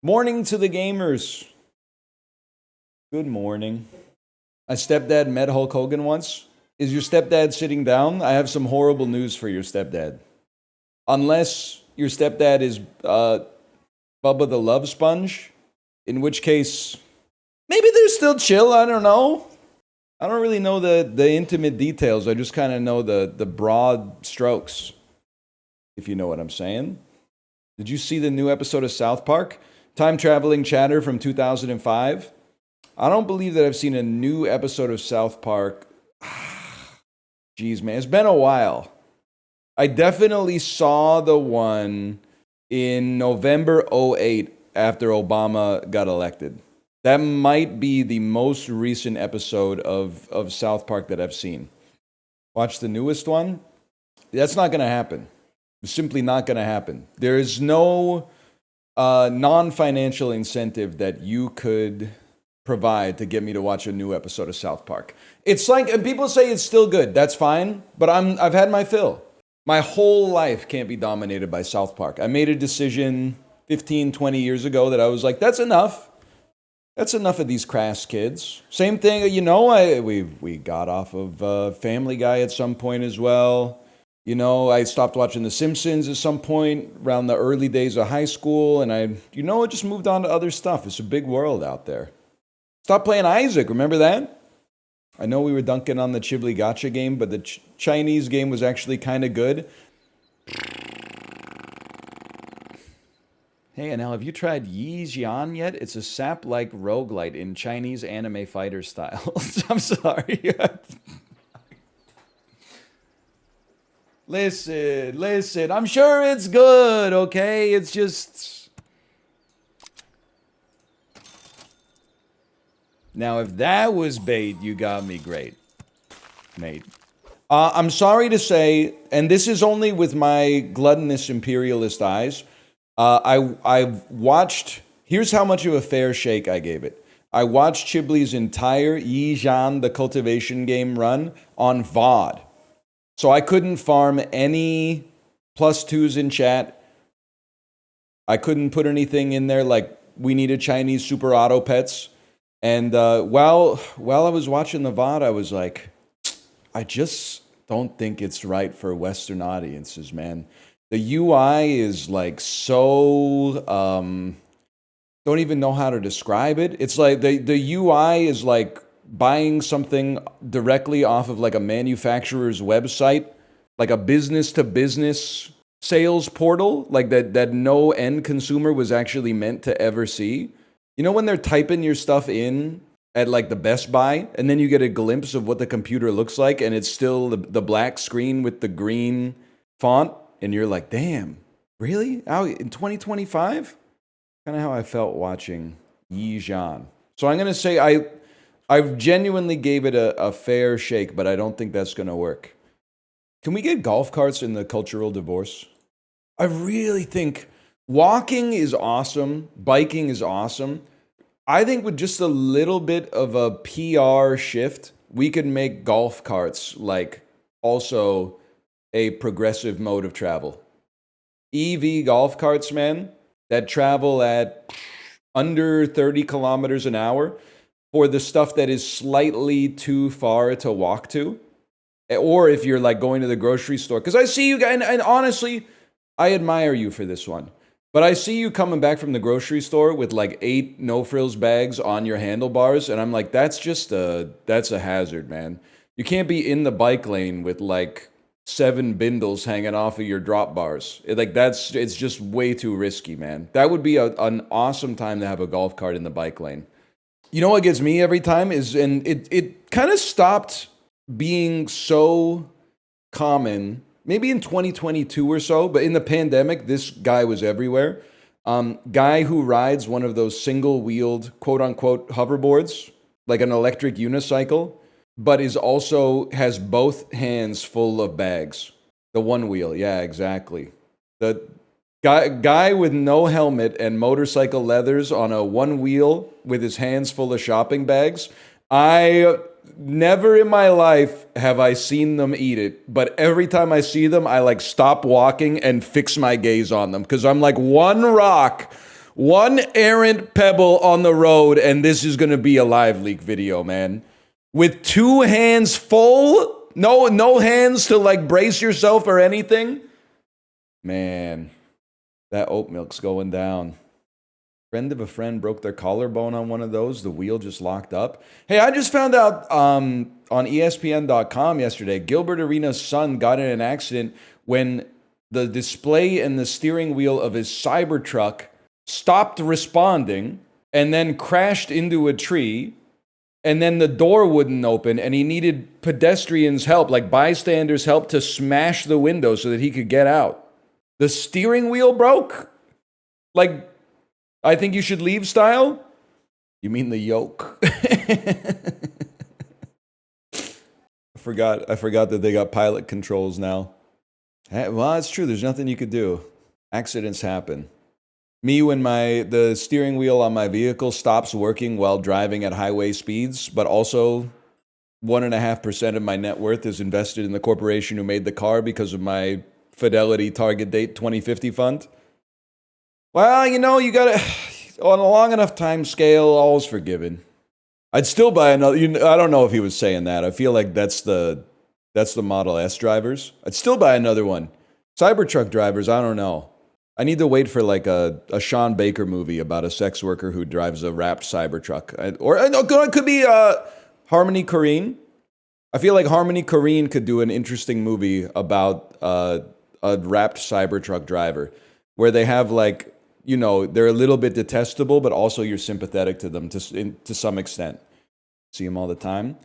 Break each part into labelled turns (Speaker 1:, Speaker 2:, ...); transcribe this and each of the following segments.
Speaker 1: Morning to the gamers. Good morning. My stepdad met Hulk Hogan once. Is your stepdad sitting down? I have some horrible news for your stepdad. Unless your stepdad is Bubba the Love Sponge, in which case, maybe they're still chill, I don't know. I don't really know the intimate details. I just kind of know the broad strokes, if you know what I'm saying. Did you see the new episode of South Park? Time traveling chatter from 2005. I don't believe that I've seen a new episode of South Park. Jeez, man, it's been a while. I definitely saw the one in November 08 after Obama got elected. That might be the most recent episode of South Park that I've seen. Watch the newest one? That's not going to happen. It's simply not going to happen. There is no non-financial incentive that you could provide to get me to watch a new episode of South Park. It's like, and people say it's still good. That's fine, but I've had my fill. My whole life can't be dominated by South Park. I made a decision 15, 20 years ago that I was like, that's enough. That's enough of these crass kids. Same thing, you know, we got off of Family Guy at some point as well. You know, I stopped watching The Simpsons at some point around the early days of high school, and I just moved on to other stuff. It's a big world out there. Stop playing Isaac, remember that? I know we were dunking on the Chibli Gotcha game, but the Chinese game was actually kind of good. Hey, Anel, have you tried Xian yet? It's a sap-like roguelite in Chinese anime fighter style. I'm sorry. Listen, I'm sure it's good, okay? It's just... Now, if that was bait, you got me great, mate. I'm sorry to say, and this is only with my gluttonous imperialist eyes, I've watched... Here's how much of a fair shake I gave it. I watched Chibli's entire Xian, the cultivation game run, on VOD. So I couldn't farm any +2s in chat. I couldn't put anything in there like we needed Chinese super auto pets. And while I was watching the VOD, I was like, I just don't think it's right for Western audiences, man. The UI is like so, don't even know how to describe it. It's like the UI is like buying something directly off of like a manufacturer's website, like a business-to-business sales portal, like that no end consumer was actually meant to ever see. You know when they're typing your stuff in at like the Best Buy, and then you get a glimpse of what the computer looks like, and it's still the black screen with the green font, and you're like, damn, really? Out in 2025? Kind of how I felt watching Xian. So I'm going to say I genuinely gave it a fair shake, but I don't think that's going to work. Can we get golf carts in the cultural divorce? I really think walking is awesome. Biking is awesome. I think with just a little bit of a PR shift, we could make golf carts like also a progressive mode of travel. EV golf carts, man, that travel at under 30 kilometers an hour. For the stuff that is slightly too far to walk to. Or if you're like going to the grocery store. Because I see you guys, and honestly, I admire you for this one. But I see you coming back from the grocery store with like 8 no-frills bags on your handlebars. And I'm like, that's a hazard, man. You can't be in the bike lane with like 7 bindles hanging off of your drop bars. It's just way too risky, man. That would be an awesome time to have a golf cart in the bike lane. You know what gets me every time is, and it kind of stopped being so common, maybe in 2022 or so, but in the pandemic, this guy was everywhere. Guy who rides one of those single-wheeled, quote-unquote, hoverboards, like an electric unicycle, but is also has both hands full of bags. The one wheel, yeah, exactly. The guy with no helmet and motorcycle leathers on a one wheel with his hands full of shopping bags. I never in my life have I seen them eat it, but every time I see them, I like stop walking and fix my gaze on them because I'm like, one rock One errant pebble on the road, and this is gonna be a live leak video, man. With 2 hands full, no hands to like brace yourself or anything. Man, that oat milk's going down. Friend of a friend broke their collarbone on one of those. The wheel just locked up. Hey, I just found out on ESPN.com yesterday, Gilbert Arenas' son got in an accident when the display and the steering wheel of his Cybertruck stopped responding and then crashed into a tree. And then the door wouldn't open, and he needed pedestrians' help, like bystanders' help, to smash the window so that he could get out. The steering wheel broke? Like, I think you should leave style? You mean the yoke? I forgot that they got pilot controls now. Well, it's true. There's nothing you could do. Accidents happen. Me, when the steering wheel on my vehicle stops working while driving at highway speeds, but also 1.5% of my net worth is invested in the corporation who made the car because of my Fidelity Target Date 2050 fund. Well, you know, you gotta, on a long enough time scale, all's forgiven. I'd still buy another, I don't know if he was saying that. I feel like that's the Model S drivers. I'd still buy another one. Cybertruck drivers, I don't know. I need to wait for like a Sean Baker movie about a sex worker who drives a wrapped Cybertruck. Or it could be Harmony Korine. I feel like Harmony Korine could do an interesting movie about a wrapped Cybertruck driver where they have like, you know, they're a little bit detestable, but also you're sympathetic to them to some extent. See them all the time.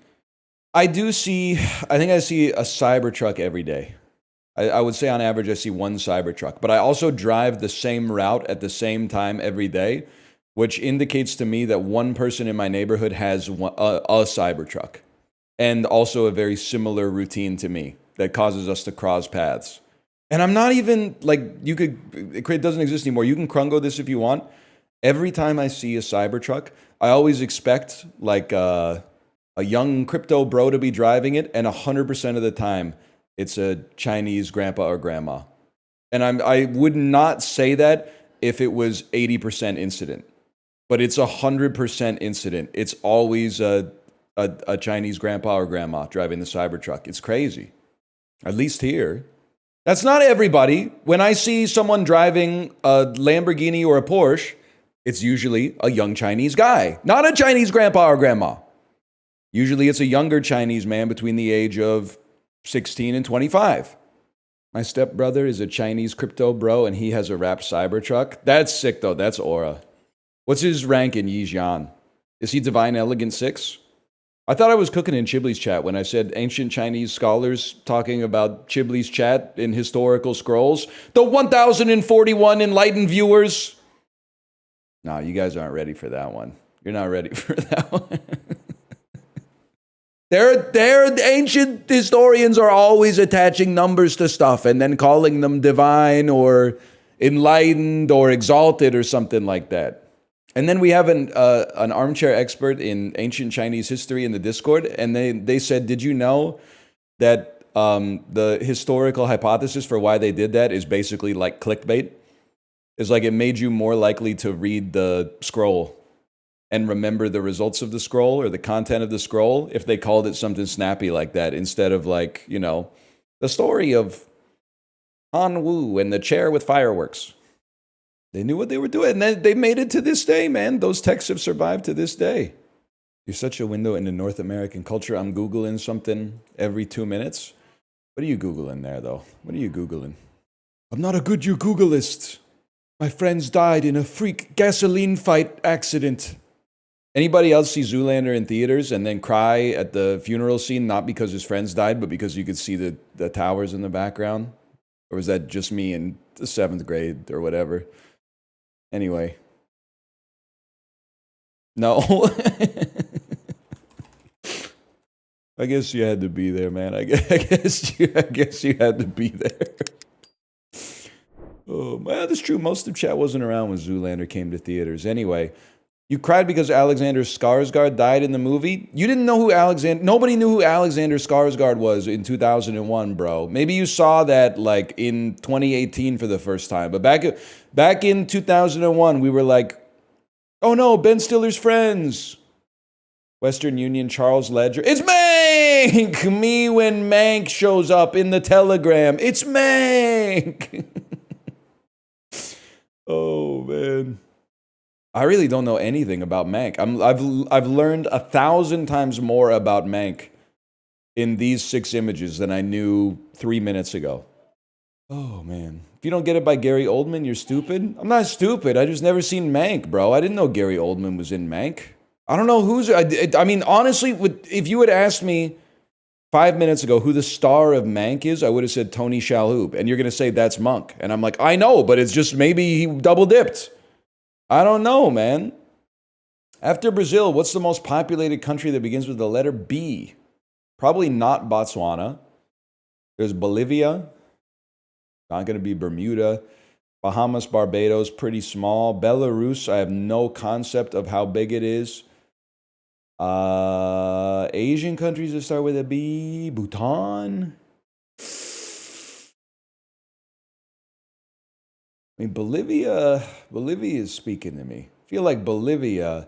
Speaker 1: I think I see a Cybertruck every day. I would say on average I see one Cybertruck, but I also drive the same route at the same time every day, which indicates to me that one person in my neighborhood has a Cybertruck and also a very similar routine to me that causes us to cross paths. And I'm not even, like, it doesn't exist anymore. You can Krungo this if you want. Every time I see a Cybertruck, I always expect, like, a young crypto bro to be driving it, and 100% of the time, it's a Chinese grandpa or grandma. And I would not say that if it was 80% incident. But it's 100% incident. It's always a Chinese grandpa or grandma driving the Cybertruck. It's crazy. At least here. That's not everybody. When I see someone driving a Lamborghini or a Porsche, it's usually a young Chinese guy, not a Chinese grandpa or grandma. Usually it's a younger Chinese man between the age of 16 and 25. My stepbrother is a Chinese crypto bro, and he has a wrapped Cybertruck. That's sick, though. That's aura. What's his rank in Xian? Is he Divine Elegant 6? I thought I was cooking in Chibli's chat when I said ancient Chinese scholars talking about Chibli's chat in historical scrolls. The 1,041 enlightened viewers. No, you guys aren't ready for that one. You're not ready for that one. They're ancient historians are always attaching numbers to stuff and then calling them divine or enlightened or exalted or something like that. And then we have an armchair expert in ancient Chinese history in the Discord, and they said, did you know that the historical hypothesis for why they did that is basically like clickbait? It's like it made you more likely to read the scroll and remember the results of the scroll or the content of the scroll if they called it something snappy like that instead of like, you know, the story of Han Wu and the chair with fireworks. They knew what they were doing, and they made it to this day, man. Those texts have survived to this day. You're such a window into North American culture. I'm Googling something every 2 minutes. What are you Googling there, though? What are you Googling? I'm not a good you Googleist. My friends died in a freak gasoline fight accident. Anybody else see Zoolander in theaters and then cry at the funeral scene, not because his friends died, but because you could see the towers in the background? Or was that just me in the 7th grade or whatever? Anyway. No. I guess you had to be there, man. I guess you had to be there. Oh, well, that's true. Most of chat wasn't around when Zoolander came to theaters. Anyway, You cried because Alexander Skarsgård died in the movie? You didn't know who Alexander... Nobody knew who Alexander Skarsgård was in 2001, bro. Maybe you saw that, like, in 2018 for the first time. But back in 2001, we were like, oh no, Ben Stiller's friends. Western Union, Charles Ledger. It's Mank! Me when Mank shows up in the telegram. It's Mank! Oh, man. I really don't know anything about Mank. I've learned 1,000 times more about Mank in these 6 images than I knew 3 minutes ago. Oh, man. If you don't get it by Gary Oldman, you're stupid? I'm not stupid. I just never seen Mank, bro. I didn't know Gary Oldman was in Mank. I don't know who's... I mean, honestly, if you had asked me 5 minutes ago who the star of Mank is, I would have said Tony Shalhoub. And you're going to say that's Monk. And I'm like, I know, but it's just maybe he double-dipped. I don't know, man. After Brazil, what's the most populated country that begins with the letter B? Probably not Botswana. There's Bolivia. Not going to be Bermuda. Bahamas, Barbados, pretty small. Belarus, I have no concept of how big it is. Asian countries that start with a B. Bhutan. I mean, Bolivia is speaking to me. I feel like Bolivia,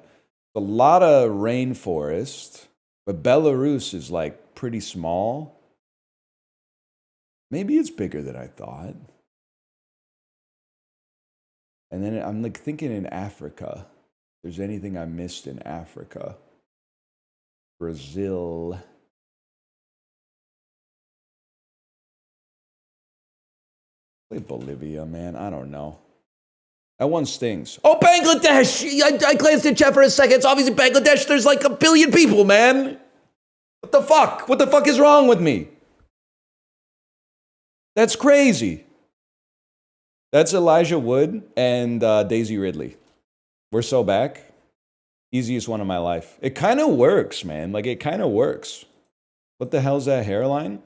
Speaker 1: a lot of rainforest, but Belarus is like pretty small. Maybe it's bigger than I thought. And then I'm like thinking in Africa. If there's anything I missed in Africa. Brazil. Bolivia, man. I don't know. That one stings. Oh, Bangladesh! I glanced at chat for a second. It's obviously Bangladesh. There's like 1 billion people, man. What the fuck? What the fuck is wrong with me? That's crazy. That's Elijah Wood and Daisy Ridley. We're so back. Easiest one of my life. It kind of works, man. Like, it kind of works. What the hell's that hairline?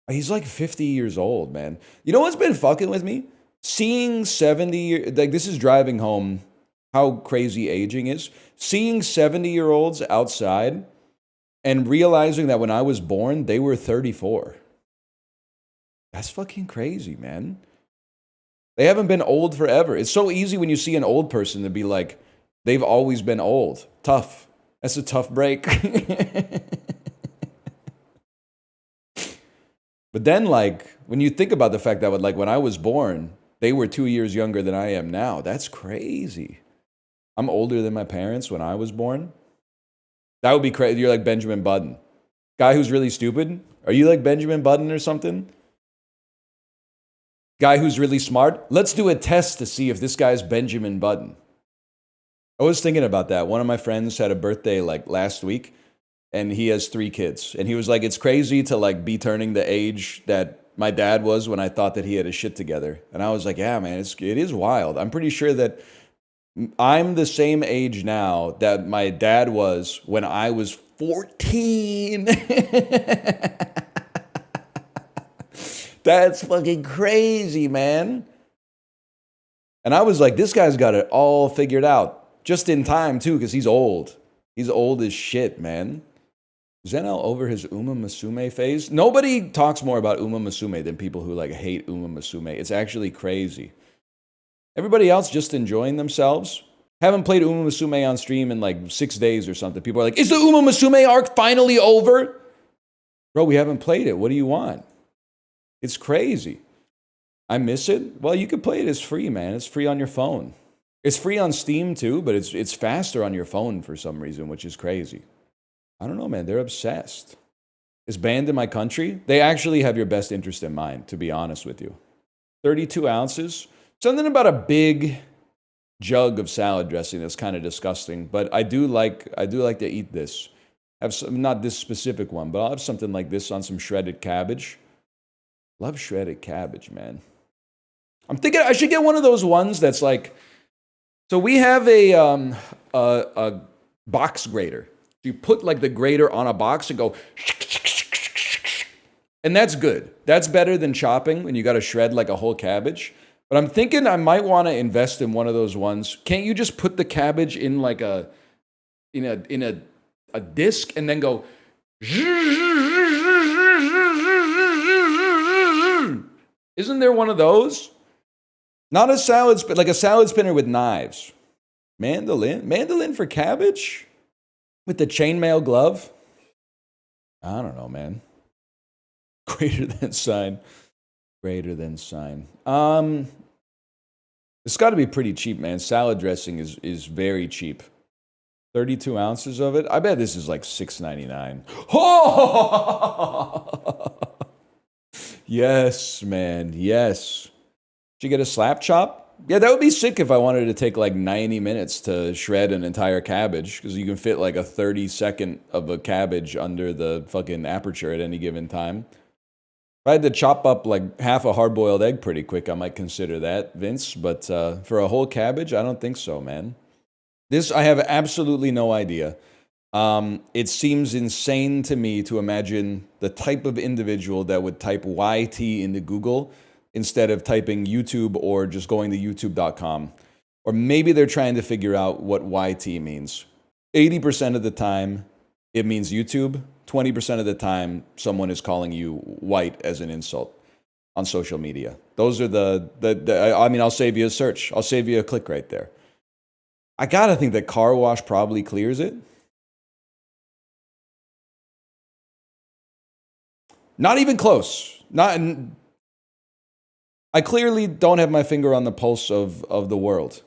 Speaker 1: He's like 50 years old, man. You know what's been fucking with me? Seeing 70, like this is driving home how crazy aging is. Seeing 70-year-olds outside and realizing that when I was born, they were 34. That's fucking crazy, man. They haven't been old forever. It's so easy when you see an old person to be like, they've always been old. Tough. That's a tough break. But then, like, when you think about the fact that, like, when I was born, they were 2 years younger than I am now. That's crazy. I'm older than my parents when I was born. That would be crazy. You're like Benjamin Button. Guy who's really stupid. Are you like Benjamin Button or something? Guy who's really smart. Let's do a test to see if this guy's Benjamin Button. I was thinking about that. One of my friends had a birthday, like, last week. And he has 3 kids. And he was like, it's crazy to like be turning the age that my dad was when I thought that he had his shit together. And I was like, yeah, man, it is wild. I'm pretty sure that I'm the same age now that my dad was when I was 14. That's fucking crazy, man. And I was like, this guy's got it all figured out. Just in time, too, because he's old. He's old as shit, man. Zenel over his Uma Musume phase. Nobody talks more about Uma Musume than people who like hate Uma Musume. It's actually crazy. Everybody else just enjoying themselves. Haven't played Uma Musume on stream in like 6 days or something. People are like, is the Uma Musume arc finally over? Bro, we haven't played it. What do you want? It's crazy. I miss it. Well, you can play it as free, man. It's free on your phone. It's free on Steam too, but it's faster on your phone for some reason, which is crazy. I don't know, man. They're obsessed. It's banned in my country. They actually have your best interest in mind, to be honest with you. 32 ounces. Something about a big jug of salad dressing that's kind of disgusting, but I do like to eat this. Have some, not this specific one, but I'll have something like this on some shredded cabbage. Love shredded cabbage, man. I'm thinking I should get one of those ones that's like, so we have a box grater. You put like the grater on a box and go, and that's good. That's better than chopping when you got to shred like a whole cabbage. But I'm thinking I might want to invest in one of those ones. Can't you just put the cabbage in like a disc and then go? Isn't there one of those? Not a salad spinner, like a salad spinner with knives. Mandolin for cabbage? With the chainmail glove? I don't know, man. Greater than sign. Greater than sign. It's got to be pretty cheap, man. Salad dressing is very cheap. 32 ounces of it. I bet this is like $6.99. Oh! Yes, man. Yes. Did you get a slap chop? Yeah, that would be sick if I wanted to take like 90 minutes to shred an entire cabbage, because you can fit like a 30-second of a cabbage under the fucking aperture at any given time. If I had to chop up like half a hard-boiled egg pretty quick, I might consider that, Vince. But for a whole cabbage, I don't think so, man. This, I have absolutely no idea. It seems insane to me to imagine the type of individual that would type YT into Google instead of typing YouTube or just going to youtube.com. Or maybe they're trying to figure out what YT means. 80% of the time, it means YouTube. 20% of the time, someone is calling you white as an insult on social media. Those are I mean, I'll save you a search. I'll save you a click right there. I gotta think that car wash probably clears it. Not even close. I clearly don't have my finger on the pulse of the world.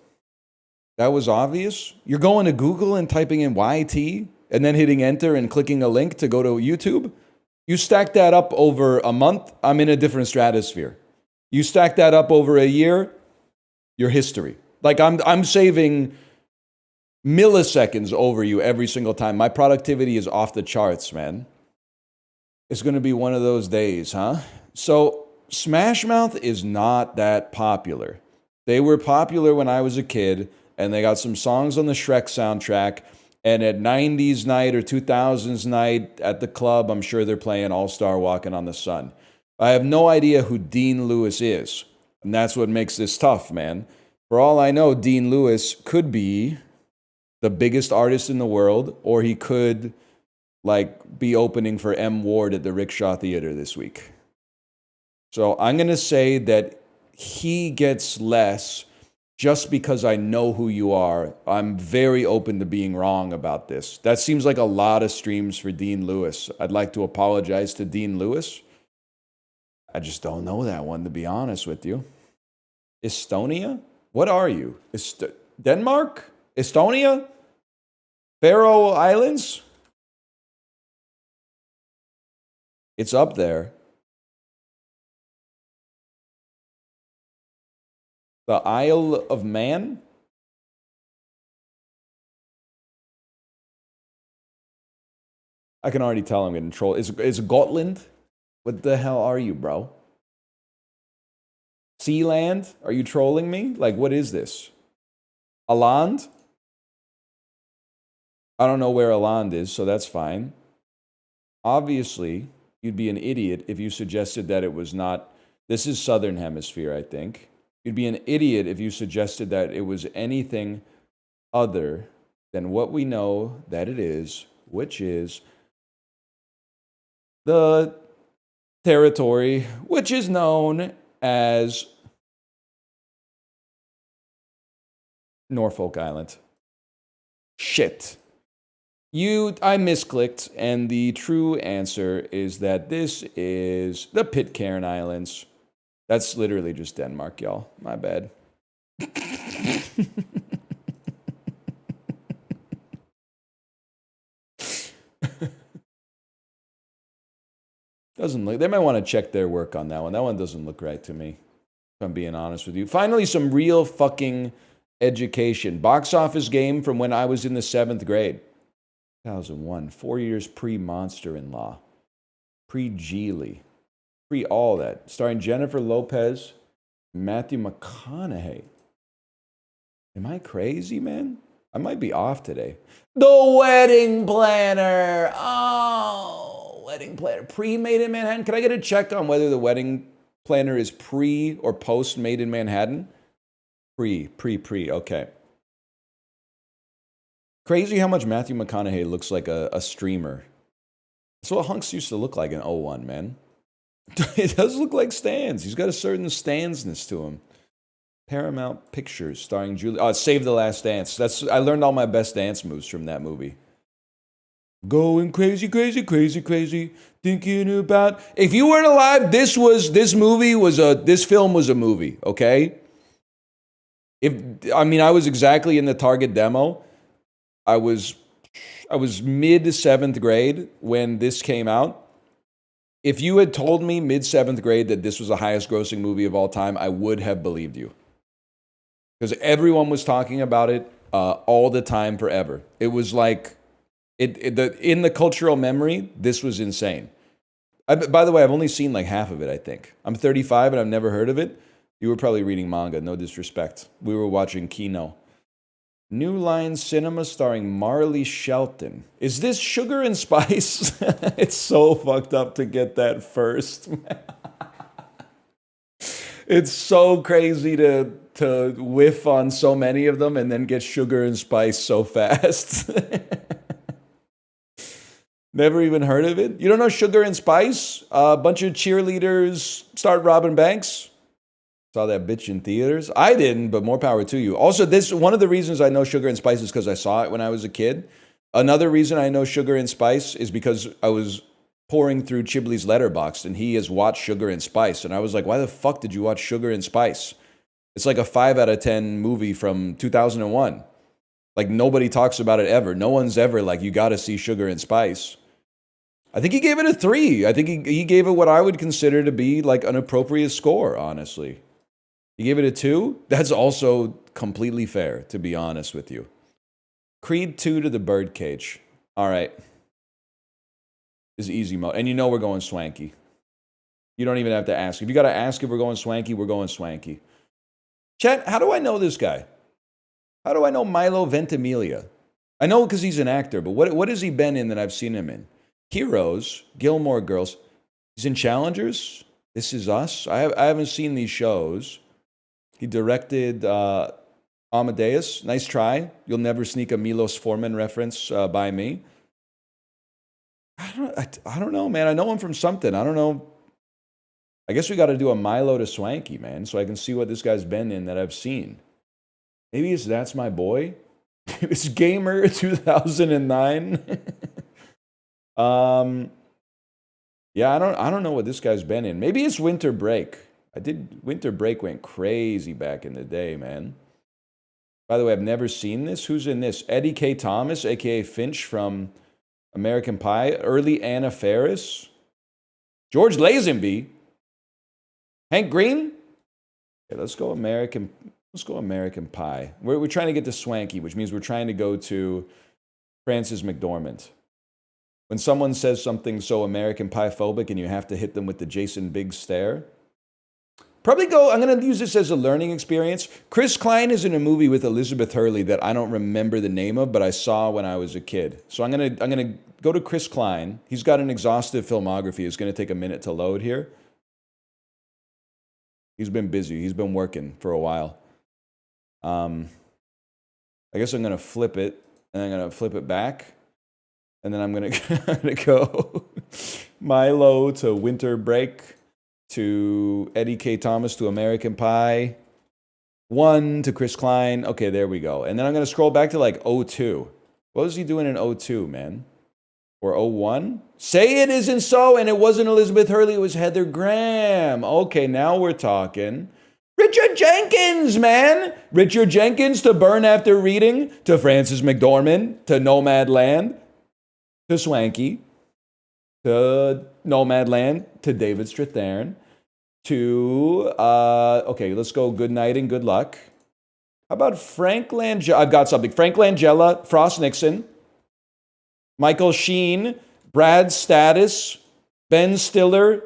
Speaker 1: That was obvious. You're going to Google and typing in YT and then hitting enter and clicking a link to go to YouTube. You stack that up over a month, I'm in a different stratosphere. You stack that up over a year, you're history. Like I'm saving milliseconds over you every single time. My productivity is off the charts, man. It's going to be one of those days, huh? So Smash Mouth is not that popular. They were popular when I was a kid, and they got some songs on the Shrek soundtrack. And at 90s night or 2000s night at the club, I'm sure they're playing All-Star Walking on the Sun. I have no idea who Dean Lewis is. And that's what makes this tough, man. For all I know, Dean Lewis could be the biggest artist in the world, or he could like be opening for M. Ward at the Rickshaw Theater this week. So I'm going to say that he gets less just because I know who you are. I'm very open to being wrong about this. That seems like a lot of streams for Dean Lewis. I'd like to apologize to Dean Lewis. I just don't know that one, to be honest with you. Estonia? What are you? Denmark? Estonia? Faroe Islands? It's up there. The Isle of Man? I can already tell I'm getting trolled. Is Gotland? What the hell are you, bro? Sealand? Are you trolling me? Like, what is this? Aland? I don't know where Aland is, so that's fine. Obviously, you'd be an idiot if you suggested that it was not... This is Southern Hemisphere, I think. You'd be an idiot if you suggested that it was anything other than what we know that it is, which is the territory which is known as Norfolk Island. Shit. I misclicked, and the true answer is that this is the Pitcairn Islands. That's literally just Denmark, y'all. My bad. Doesn't look. They might want to check their work on that one. That one doesn't look right to me, if I'm being honest with you. Finally, some real fucking education. Box office game from when I was in the 7th grade. 2001. 4 years pre-Monster-in-Law. Pre-Geely. Pre all that. Starring Jennifer Lopez, Matthew McConaughey. Am I crazy, man? I might be off today. The Wedding Planner. Oh, Wedding Planner. Pre-made in Manhattan. Can I get a check on whether the Wedding planner is pre or post Made in Manhattan? Pre. Okay. Crazy how much Matthew McConaughey looks like a streamer. That's what Hunks used to look like in 01, man. It does look like Stans. He's got a certain Stansness to him. Paramount Pictures starring Julie. Oh, Save the Last Dance. I learned all my best dance moves from that movie. Going crazy, crazy, crazy, crazy. Thinking about. If you weren't alive, this film was a movie. Okay. I was exactly in the target demo. I was mid 7th grade when this came out. If you had told me mid 7th grade that this was the highest grossing movie of all time, I would have believed you. Because everyone was talking about it all the time forever. It was like, in the cultural memory, this was insane. By the way, I've only seen like half of it, I think. I'm 35 and I've never heard of it. You were probably reading manga, no disrespect. We were watching Kino. New Line Cinema starring Marley Shelton. Is this Sugar and Spice? It's so fucked up to get that first. It's so crazy to whiff on so many of them and then get Sugar and Spice so fast. Never even heard of it? You don't know Sugar and Spice? A bunch of cheerleaders start robbing banks. Saw that bitch in theaters. I didn't, but more power to you. Also, one of the reasons I know Sugar and Spice is because I saw it when I was a kid. Another reason I know Sugar and Spice is because I was pouring through Chibley's letterbox and he has watched Sugar and Spice. And I was like, why the fuck did you watch Sugar and Spice? It's like a 5 out of 10 movie from 2001. Like, nobody talks about it ever. No one's ever like, you got to see Sugar and Spice. I think he gave it a 3. I think he gave it what I would consider to be like an appropriate score, honestly. He gave it a 2? That's also completely fair, to be honest with you. Creed 2 to the Birdcage. All right. This is easy mode. And you know we're going Swankie. You don't even have to ask. If you got to ask if we're going Swankie, we're going Swankie. Chet, how do I know this guy? How do I know Milo Ventimiglia? I know because he's an actor, but what has he been in that I've seen him in? Heroes, Gilmore Girls. He's in Challengers. This Is Us. I haven't seen these shows. He directed Amadeus. Nice try. You'll never sneak a Milos Forman reference by me. I don't know, man. I know him from something. I don't know. I guess we got to do a Milo to Swankie, man, so I can see what this guy's been in that I've seen. Maybe it's That's My Boy. It's Gamer 2009. Yeah, I don't know what this guy's been in. Maybe it's Winter Break. Winter Break went crazy back in the day, man. By the way, I've never seen this. Who's in this? Eddie K. Thomas, a.k.a. Finch from American Pie. Early Anna Faris. George Lazenby. Hank Green? Okay, let's go American Pie. We're trying to get to Swankie, which means we're trying to go to Frances McDormand. When someone says something so American Pie-phobic and you have to hit them with the Jason Biggs stare. I'm going to use this as a learning experience. Chris Klein is in a movie with Elizabeth Hurley that I don't remember the name of, but I saw when I was a kid. So I'm going to go to Chris Klein. He's got an exhaustive filmography. It's going to take a minute to load here. He's been busy. He's been working for a while. I guess I'm going to flip it, and I'm going to flip it back. And then I'm going to go Milo to Winter Break to Eddie K. Thomas to American Pie. 1 to Chris Klein. Okay, there we go. And then I'm going to scroll back to like 02. What was he doing in 02, man? Or 01? Say it isn't so, and it wasn't Elizabeth Hurley, it was Heather Graham. Okay, now we're talking. Richard Jenkins, man! Richard Jenkins to Burn After Reading, to Frances McDormand, to Nomadland, to Swankie, to Nomadland, to David Strathairn, to, okay, let's go Good Night and Good Luck. How about Frank Langella? I've got something. Frank Langella, Frost Nixon, Michael Sheen, Brad Status, Ben Stiller,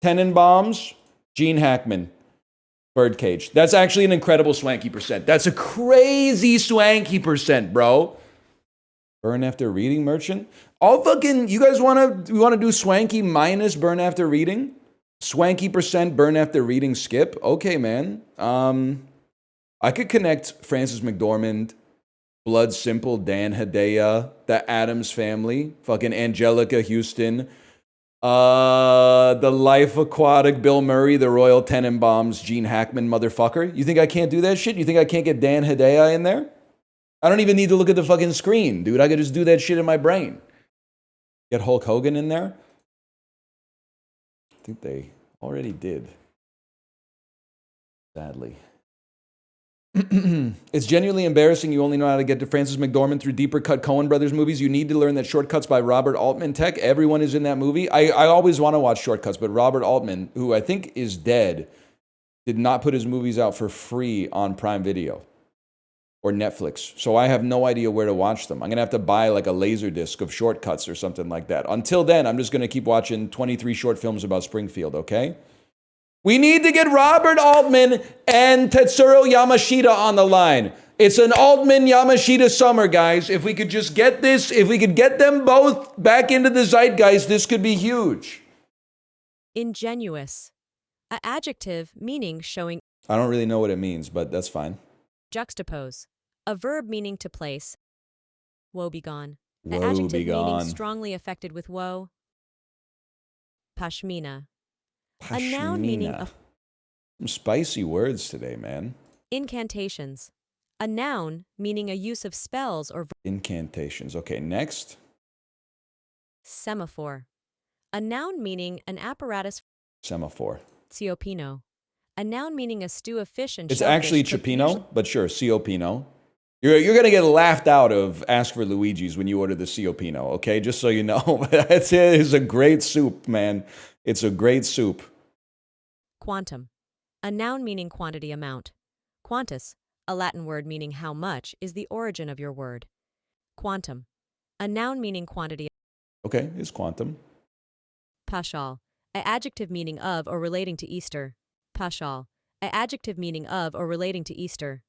Speaker 1: Tenenbaums, Gene Hackman, Birdcage. That's actually an incredible Swankie percent. That's a crazy Swankie percent, bro. Burn After Reading Merchant. All fucking, you guys want to do Swankie minus Burn After Reading? Swankie percent burn after reading skip. Okay, man. I could connect Frances McDormand, Blood Simple, Dan Hedaya, the Addams Family, fucking Angelica Houston, the Life Aquatic, Bill Murray, the Royal Tenenbaums, Gene Hackman, motherfucker. You think I can't do that shit? You think I can't get Dan Hedaya in there? I don't even need to look at the fucking screen, dude. I could just do that shit in my brain. Get Hulk Hogan in there? I think they already did. Sadly. It's genuinely embarrassing you only know how to get to Frances McDormand through deeper cut Coen Brothers movies. You need to learn that Shortcuts by Robert Altman Tech. Everyone is in that movie. I always want to watch Shortcuts, but Robert Altman, who I think is dead, did not put his movies out for free on Prime Video or Netflix. So I have no idea where to watch them. I'm going to have to buy like a laser disc of Shortcuts or something like that. Until then, I'm just going to keep watching 23 short films about Springfield, okay? We need to get Robert Altman and Tetsuro Yamashita on the line. It's an Altman-Yamashita summer, guys. If we could just get this, if we could get them both back into the zeitgeist, this could be huge.
Speaker 2: Ingenuous. An adjective meaning showing.
Speaker 1: I don't really know what it means, but that's fine.
Speaker 2: Juxtapose. A verb meaning to place. Woebegone. An
Speaker 1: Woe
Speaker 2: adjective
Speaker 1: begone.
Speaker 2: meaning strongly affected with woe. Pashmina. A noun meaning of
Speaker 1: some spicy words today, man.
Speaker 2: incantations. A noun meaning a use of spells or
Speaker 1: Incantations. Okay, next.
Speaker 2: semaphore. A noun meaning an apparatus.
Speaker 1: Semaphore.
Speaker 2: Ciopino. A noun meaning a stew of fish and
Speaker 1: It's
Speaker 2: shellfish
Speaker 1: actually
Speaker 2: cooked
Speaker 1: Cioppino, but sure, Ciopino. You're going to get laughed out of Ask for Luigi's when you order the Ciopino, okay? Just so you know. It's a great soup, man. It's a great soup.
Speaker 2: Quantum. A noun meaning quantity amount. Quantus, a Latin word meaning how much, is the origin of your word. Quantum. A noun meaning quantity.
Speaker 1: Okay, it's quantum.
Speaker 2: Pashal. A adjective meaning of or relating to Easter. Pashal. A adjective meaning of or relating to Easter.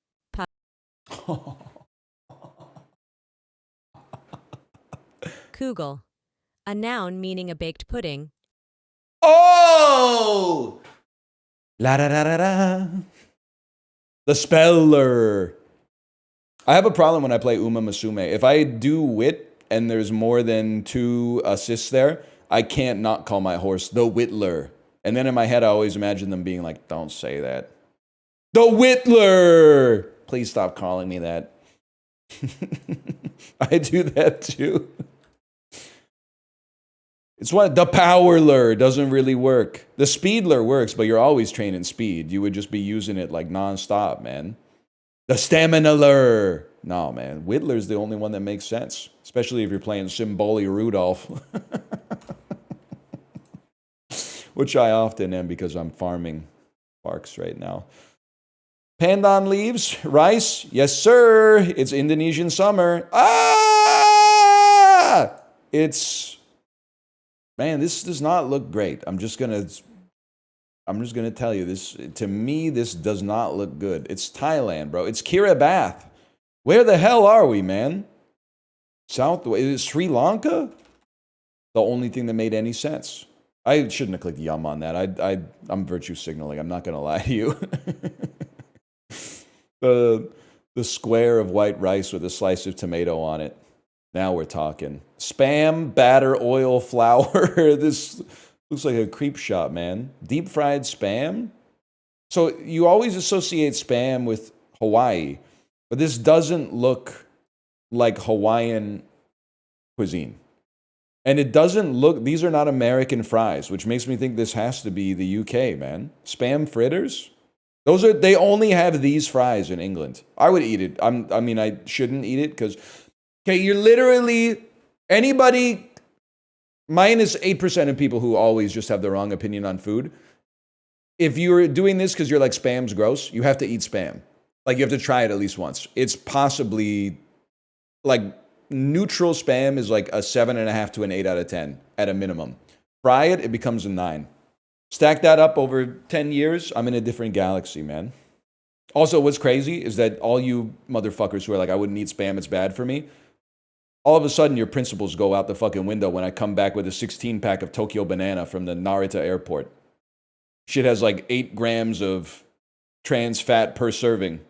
Speaker 2: Kugel. A noun meaning a baked pudding.
Speaker 1: Oh! La da da da da. The speller. I have a problem when I play Uma Musume. If I do wit and there's more than 2 assists there, I can't not call my horse the Witler. And then in my head, I always imagine them being like, don't say that. The Witler! Please stop calling me that. I do that too. It's what the powerler doesn't really work. The speedler works, but you're always training speed. You would just be using it like nonstop, man. The stamina-ler. No, man. Whittler's the only one that makes sense, especially if you're playing Symboli Rudolph. Which I often am because I'm farming parks right now. Pandan leaves, rice. Yes, sir. It's Indonesian summer. Ah! It's... Man, this does not look great. I'm just gonna tell you this. To me, this does not look good. It's Thailand, bro. It's Kiribati. Where the hell are we, man? Is it Sri Lanka? The only thing that made any sense. I shouldn't have clicked yum on that. I'm virtue signaling. I'm not gonna lie to you. The square of white rice with a slice of tomato on it. Now we're talking. Spam, batter, oil, flour. This looks like a creep shop, man. Deep fried spam? So you always associate spam with Hawaii, but this doesn't look like Hawaiian cuisine. And it doesn't look, these are not American fries, which makes me think this has to be the UK, man. Spam fritters? They only have these fries in England. I would eat it. I mean, I shouldn't eat it because... Okay, you're literally, anybody, minus 8% of people who always just have the wrong opinion on food. If you're doing this because you're like, spam's gross, you have to eat spam. Like, you have to try it at least once. It's possibly, like, neutral spam is like a 7.5 to an 8 out of 10 at a minimum. Fry it, it becomes a 9. Stack that up over 10 years, I'm in a different galaxy, man. Also, what's crazy is that all you motherfuckers who are like, I wouldn't eat spam, it's bad for me. All of a sudden, your principles go out the fucking window when I come back with a 16-pack of Tokyo Banana from the Narita airport. Shit has like 8 grams of trans fat per serving.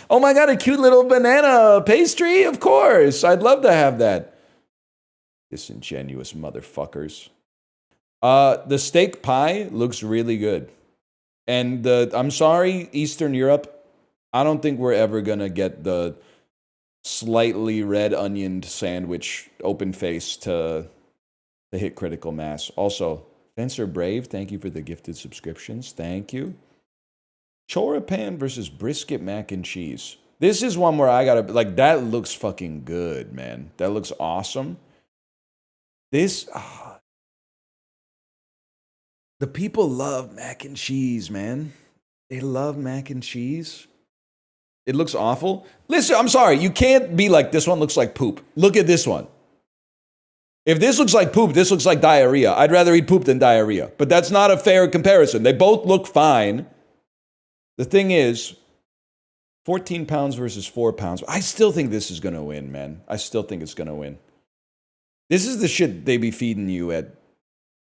Speaker 1: Oh my god, a cute little banana pastry? Of course. I'd love to have that. Disingenuous motherfuckers. The steak pie looks really good. And I'm sorry, Eastern Europe, I don't think we're ever gonna get the slightly red onioned sandwich open face to hit critical mass. Also, Fencer Brave, thank you for the gifted subscriptions. Thank you. Choripan versus brisket mac and cheese. This is one where I gotta, like, that looks fucking good, man. That looks awesome. This, the people love mac and cheese, man. They love mac and cheese. It looks awful. Listen, I'm sorry. You can't be like, this one looks like poop. Look at this one. If this looks like poop, this looks like diarrhea. I'd rather eat poop than diarrhea. But that's not a fair comparison. They both look fine. The thing is, 14 pounds versus 4 pounds. I still think this is going to win, man. I still think it's going to win. This is the shit they be feeding you at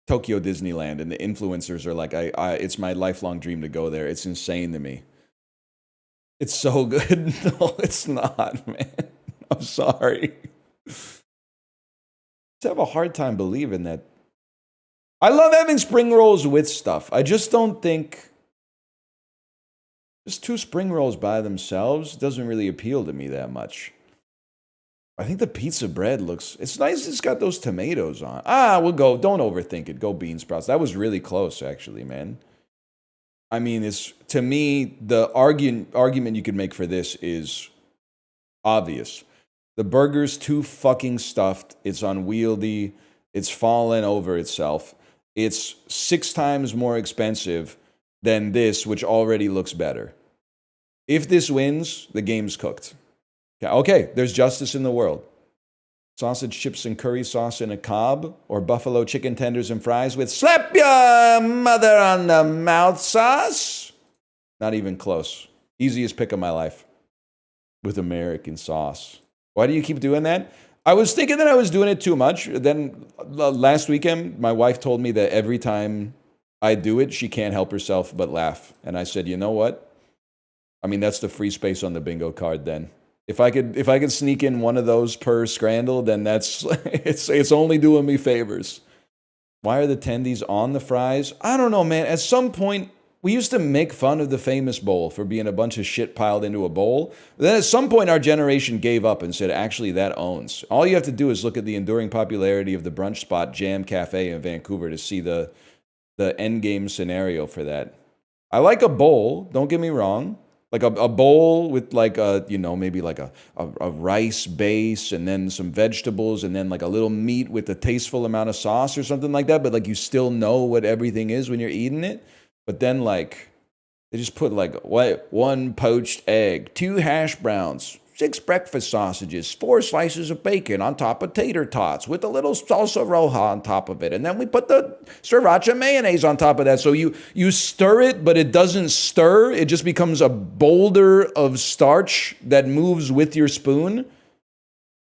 Speaker 1: Tokyo Disneyland, and the influencers are like, it's my lifelong dream to go there. It's insane to me. It's so good. No, it's not, man. I'm sorry. I just have a hard time believing that. I love having spring rolls with stuff. I just don't think just 2 spring rolls by themselves doesn't really appeal to me that much. I think the pizza bread looks, it's nice it's got those tomatoes on. We'll go, don't overthink it. Go bean sprouts. That was really close, actually, man. I mean, it's, to me, the argument you could make for this is obvious. The burger's too fucking stuffed. It's unwieldy. It's fallen over itself. It's 6 times more expensive than this, which already looks better. If this wins, the game's cooked. Okay, there's justice in the world. Sausage, chips, and curry sauce in a cob, or buffalo chicken tenders and fries with slap your mother on the mouth sauce? Not even close. Easiest pick of my life. With American sauce. Why do you keep doing that? I was thinking that I was doing it too much. Then last weekend, my wife told me that every time I do it, she can't help herself but laugh. And I said, you know what? I mean, that's the free space on the bingo card then. If I could sneak in one of those per Scrandle, then that's it's only doing me favors. Why are the tendies on the fries? I don't know, man. At some point, we used to make fun of the famous bowl for being a bunch of shit piled into a bowl. Then at some point, our generation gave up and said, actually, that owns. All you have to do is look at the enduring popularity of the brunch spot Jam Cafe in Vancouver to see the end game scenario for that. I like a bowl, don't get me wrong. Like a bowl with like a, you know, maybe like a rice base and then some vegetables and then like a little meat with a tasteful amount of sauce or something like that. But like you still know what everything is when you're eating it. But then like they just put like 1 poached egg, 2 hash browns, 6 breakfast sausages, 4 slices of bacon on top of tater tots with a little salsa roja on top of it. And then we put the sriracha mayonnaise on top of that. So you stir it, but it doesn't stir. It just becomes a boulder of starch that moves with your spoon.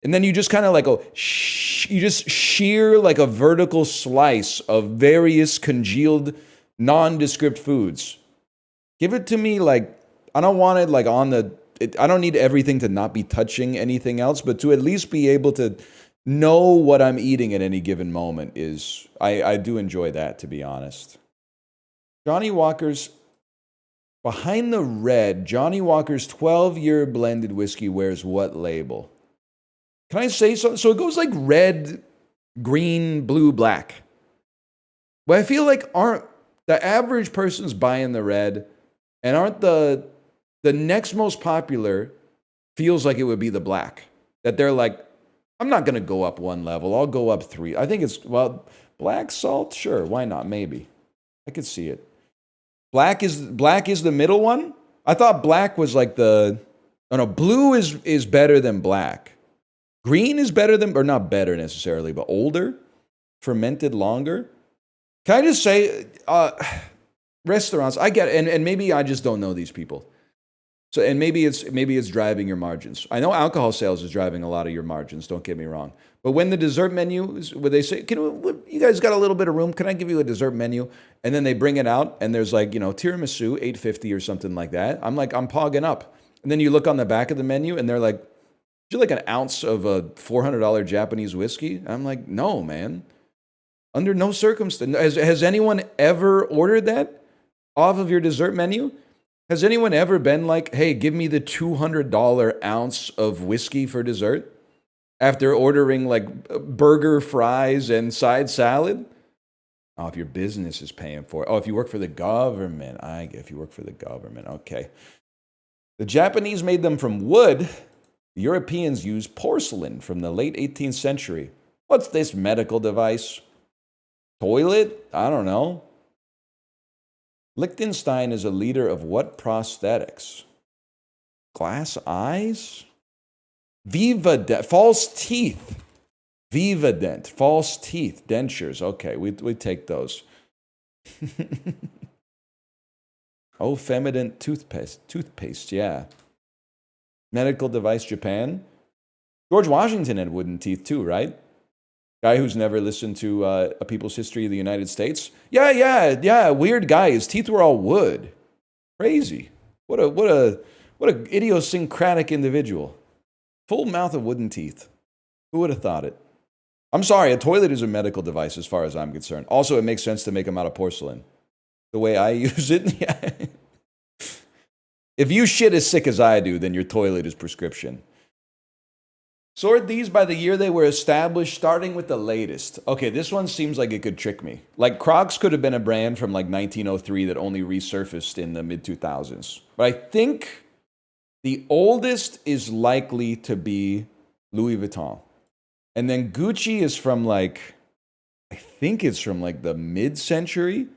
Speaker 1: And then you just kind of like you just shear like a vertical slice of various congealed nondescript foods. Give it to me like, I don't want it like on the, I don't need everything to not be touching anything else, but to at least be able to know what I'm eating at any given moment is, I do enjoy that, to be honest. Johnny Walker's, behind the red, Johnny Walker's 12-year blended whiskey wears what label? Can I say something? So it goes like red, green, blue, black. But I feel like aren't the average person's buying the red, and aren't the next most popular feels like it would be the black. That they're like, I'm not going to go up 1 level. I'll go up 3. I think it's, well, black salt? Sure, why not? Maybe. I could see it. Black is the middle one? I thought black was like the, oh no, blue is better than black. Green is better than, or not better necessarily, but older, fermented longer. Can I just say, restaurants, I get it, and maybe I just don't know these people. So, and maybe it's driving your margins. I know alcohol sales is driving a lot of your margins. Don't get me wrong. But when the dessert menu is, where they say, you guys got a little bit of room? Can I give you a dessert menu? And then they bring it out, and there's like, tiramisu, $8.50 or something like that. I'm like, I'm pogging up. And then you look on the back of the menu, and they're like, would you like an ounce of a $400 Japanese whiskey? I'm like, no, man. Under no circumstance. Has anyone ever ordered that off of your dessert menu? Has anyone ever been like, hey, give me the $200 ounce of whiskey for dessert after ordering like burger, fries, and side salad? Oh, if your business is paying for it. Oh, if you work for the government. If you work for the government. Okay. The Japanese made them from wood. The Europeans used porcelain from the late 18th century. What's this medical device? Toilet? I don't know. Liechtenstein is a leader of what prosthetics? Glass eyes? Vivadent. False teeth. Vivadent. False teeth. Dentures. Okay, we take those. Oh, feminine toothpaste, yeah. Medical device Japan. George Washington had wooden teeth too, right? Guy who's never listened to A People's History of the United States. Yeah. Weird guy. His teeth were all wood. Crazy. What a idiosyncratic individual. Full mouth of wooden teeth. Who would have thought it? I'm sorry, a toilet is a medical device as far as I'm concerned. Also, it makes sense to make them out of porcelain. The way I use it, yeah. If you shit as sick as I do, then your toilet is prescription. Sort these by the year they were established, starting with the latest. Okay, this one seems like it could trick me. Like Crocs could have been a brand from like 1903 that only resurfaced in the mid-2000s. But I think the oldest is likely to be Louis Vuitton. And then Gucci is from like, I think it's from like the mid-century.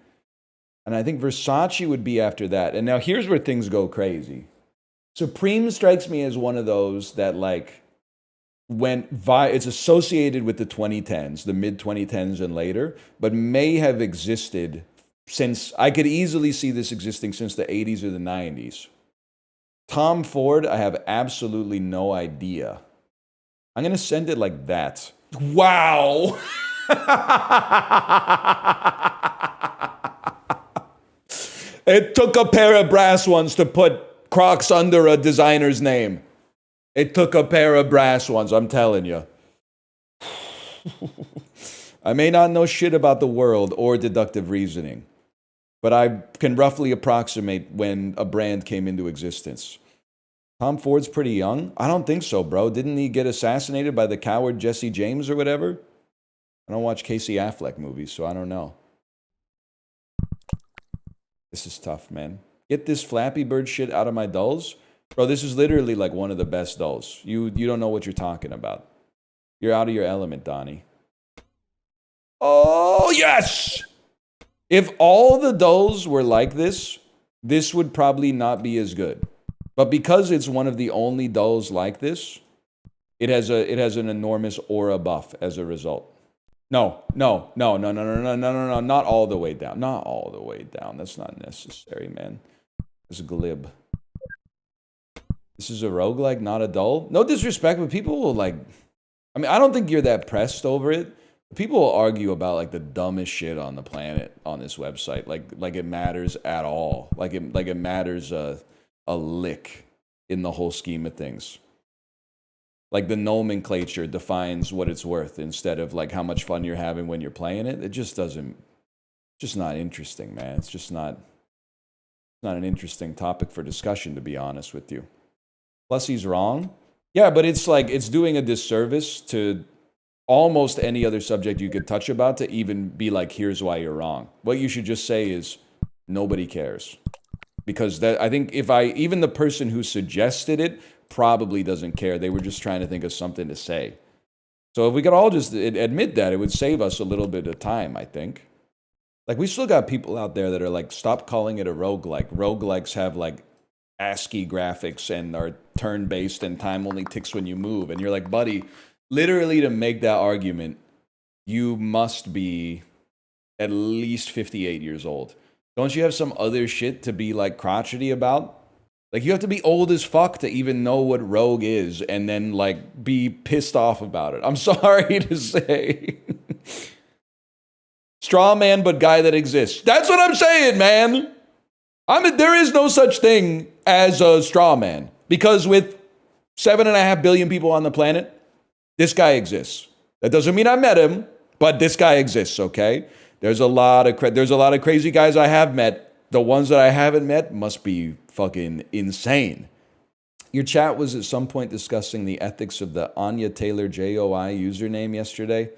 Speaker 1: And I think Versace would be after that. And now here's where things go crazy. Supreme strikes me as one of those that like, it's associated with the 2010s, the mid 2010s and later, but may have existed since, I could easily see this existing since the 80s or the 90s. Tom Ford, I have absolutely no idea. I'm going to send it like that. Wow. It took a pair of brass ones to put Crocs under a designer's name. It took a pair of brass ones, I'm telling you. I may not know shit about the world or deductive reasoning, but I can roughly approximate when a brand came into existence. Tom Ford's pretty young? I don't think so, bro. Didn't he get assassinated by the coward Jesse James or whatever? I don't watch Casey Affleck movies, so I don't know. This is tough, man. Get this Flappy Bird shit out of my dulls. Bro, this is literally like one of the best dulls. You don't know what you're talking about. You're out of your element, Donnie. Oh, yes! If all the dulls were like this, this would probably not be as good. But because it's one of the only dulls like this, it has an enormous aura buff as a result. No, not all the way down. Not all the way down. That's not necessary, man. It's glib. This is a roguelike, not a dull. No disrespect, but people will like, I mean, I don't think you're that pressed over it. People will argue about like the dumbest shit on the planet on this website. Like it matters at all. Like it matters a lick in the whole scheme of things. Like the nomenclature defines what it's worth instead of like how much fun you're having when you're playing it. It just doesn't, just not interesting, man. It's just not an interesting topic for discussion, to be honest with you. Plus, he's wrong. Yeah, but it's like, it's doing a disservice to almost any other subject you could touch about to even be like, here's why you're wrong. What you should just say is, nobody cares. Because that, I think even the person who suggested it probably doesn't care. They were just trying to think of something to say. So if we could all just admit that, it would save us a little bit of time, I think. Like, we still got people out there that are like, stop calling it a roguelike. Roguelikes have like ASCII graphics and are turn-based and time only ticks when you move. And you're like, buddy, literally to make that argument, you must be at least 58 years old. Don't you have some other shit to be like crotchety about? Like, you have to be old as fuck to even know what rogue is and then, like, be pissed off about it. I'm sorry to say. Straw man, but guy that exists. That's what I'm saying, man. There is no such thing as a straw man. Because with 7.5 billion people on the planet, this guy exists. That doesn't mean I met him, but this guy exists, okay? There's a lot of crazy guys I have met. The ones that I haven't met must be fucking insane. Your chat was at some point discussing the ethics of the Anya Taylor JOI username yesterday.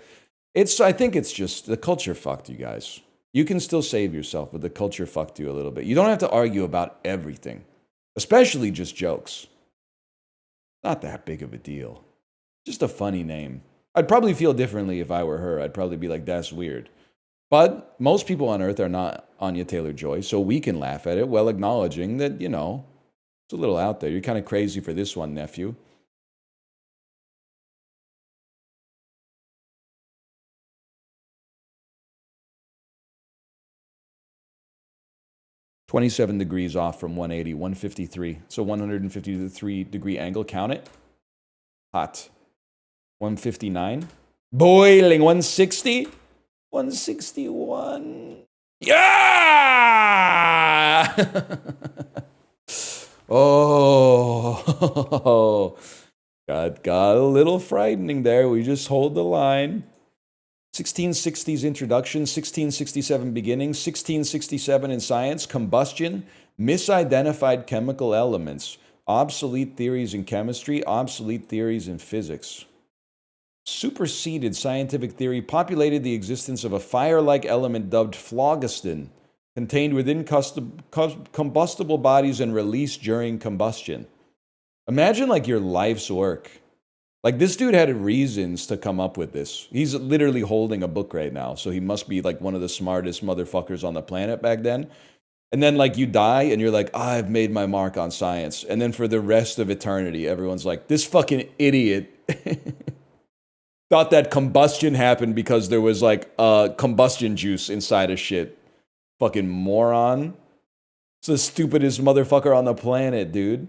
Speaker 1: I think it's just the culture fucked you guys. You can still save yourself, but the culture fucked you a little bit. You don't have to argue about everything, especially just jokes. Not that big of a deal. Just a funny name. I'd probably feel differently if I were her. I'd probably be like, that's weird. But most people on Earth are not Anya Taylor-Joy, so we can laugh at it while acknowledging that, you know, it's a little out there. You're kind of crazy for this one, nephew. "27 degrees off from 180, 153. So 153-degree angle. Count it. Hot. 159. Boiling. 160. 161. Yeah! Oh. Got a little frightening there. We just hold the line. 1660s introduction, 1667 beginning, 1667 in science, combustion, misidentified chemical elements, obsolete theories in chemistry, obsolete theories in physics. Superseded scientific theory populated the existence of a fire-like element dubbed phlogiston, contained within combustible bodies and released during combustion. Imagine like your life's work. Like, this dude had reasons to come up with this. He's literally holding a book right now, so he must be like one of the smartest motherfuckers on the planet back then. And then like you die and you're like, I've made my mark on science. And then for the rest of eternity, everyone's like, this fucking idiot thought that combustion happened because there was like combustion juice inside of shit. Fucking moron. It's the stupidest motherfucker on the planet, dude.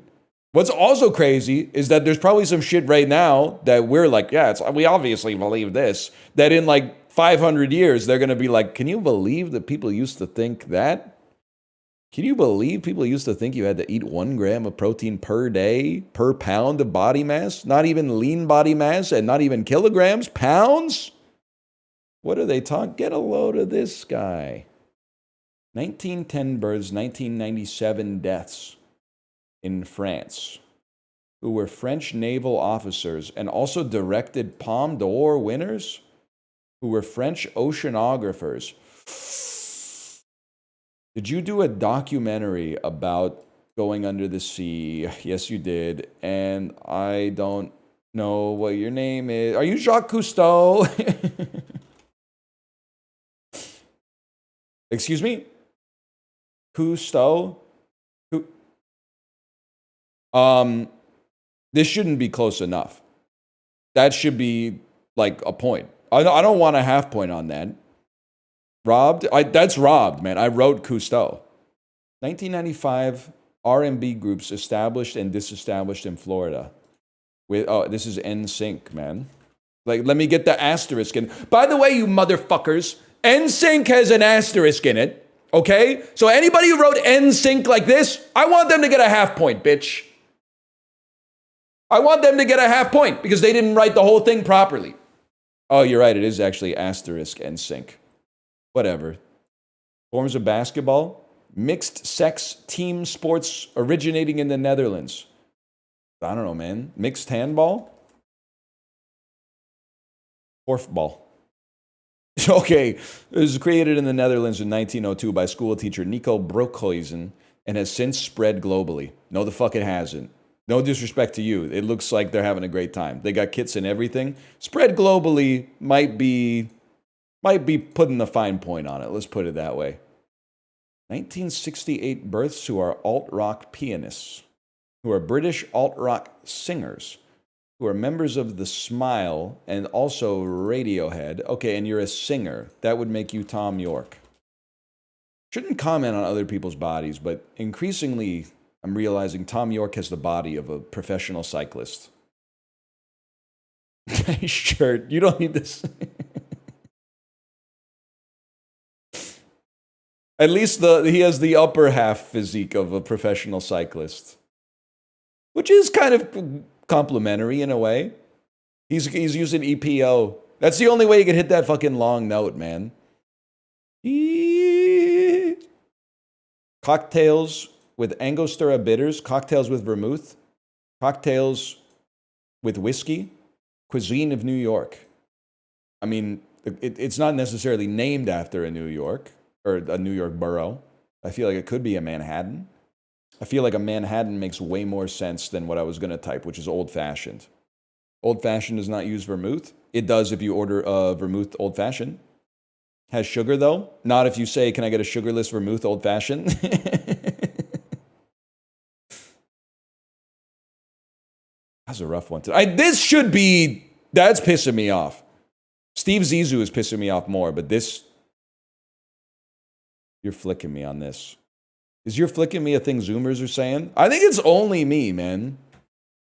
Speaker 1: What's also crazy is that there's probably some shit right now that we're like, yeah, we obviously believe this. That in like 500 years, they're going to be like, can you believe that people used to think that? Can you believe people used to think you had to eat 1 gram of protein per day, per pound of body mass? Not even lean body mass and not even kilograms, pounds? What are they talking? Get a load of this guy. 1910 births, 1997 deaths. In France, who were French naval officers and also directed Palme d'Or winners, who were French oceanographers. Did you do a documentary about going under the sea? Yes, you did. And I don't know what your name is. Are you Jacques Cousteau? Excuse me? Cousteau? This shouldn't be close enough. That should be like a point. I don't want a half point on that. Robbed? That's robbed, man. I wrote Cousteau. 1995 R&B groups established and disestablished in Florida. This is NSYNC, man. Like, let me get the asterisk in. By the way, you motherfuckers, NSYNC has an asterisk in it. Okay? So anybody who wrote NSYNC like this, I want them to get a half point, bitch. I want them to get a half point because they didn't write the whole thing properly. Oh, you're right. It is actually asterisk and sync. Whatever. Forms of basketball. Mixed sex team sports originating in the Netherlands. I don't know, man. Mixed handball? Korfbal. Okay. It was created in the Netherlands in 1902 by school teacher Nico Broekhuizen and has since spread globally. No, the fuck it hasn't. No disrespect to you. It looks like they're having a great time. They got kits and everything. Spread globally might be putting a fine point on it. Let's put it that way. 1968 births who are alt-rock pianists, who are British alt-rock singers, who are members of The Smile and also Radiohead. Okay, and you're a singer. That would make you Tom York. Shouldn't comment on other people's bodies, but increasingly, I'm realizing Tom York has the body of a professional cyclist. Nice shirt. You don't need this. At least he has the upper half physique of a professional cyclist. Which is kind of complimentary in a way. He's using EPO. That's the only way you can hit that fucking long note, man. Cocktails with Angostura bitters, cocktails with vermouth, cocktails with whiskey, cuisine of New York. I mean, it's not necessarily named after a New York or a New York borough. I feel like it could be a Manhattan. I feel like a Manhattan makes way more sense than what I was going to type, which is old-fashioned. Old-fashioned does not use vermouth. It does if you order a vermouth old-fashioned. Has sugar, though. Not if you say, can I get a sugarless vermouth old-fashioned? That's a rough one. This should be... That's pissing me off. Steve Zissou is pissing me off more, but this... You're flicking me on this. Is you're flicking me a thing Zoomers are saying? I think it's only me, man.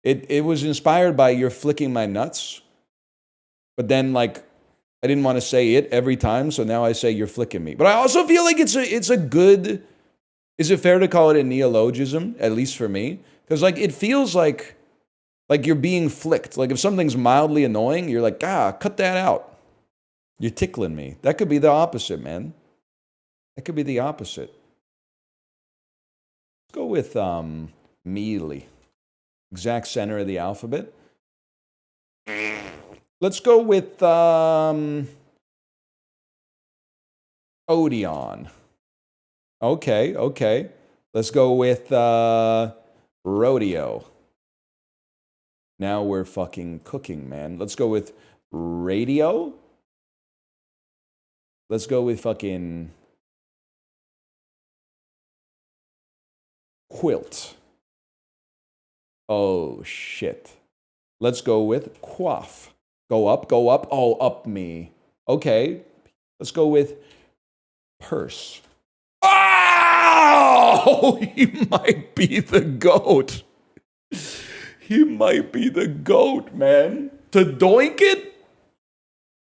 Speaker 1: It was inspired by you're flicking my nuts. But then, like, I didn't want to say it every time, so now I say you're flicking me. But I also feel like it's a good... Is it fair to call it a neologism? At least for me. Because, like, it feels like you're being flicked. Like, if something's mildly annoying, you're like, cut that out. You're tickling me. That could be the opposite, man. That could be the opposite. Let's go with mealy. Exact center of the alphabet. Let's go with Odeon. Okay. Let's go with rodeo. Now we're fucking cooking, man. Let's go with radio. Let's go with fucking quilt. Oh, shit. Let's go with quaff. Go up. Oh, up me. Okay. Let's go with purse. Oh! He might be the GOAT. He might be the GOAT, man. To doink it?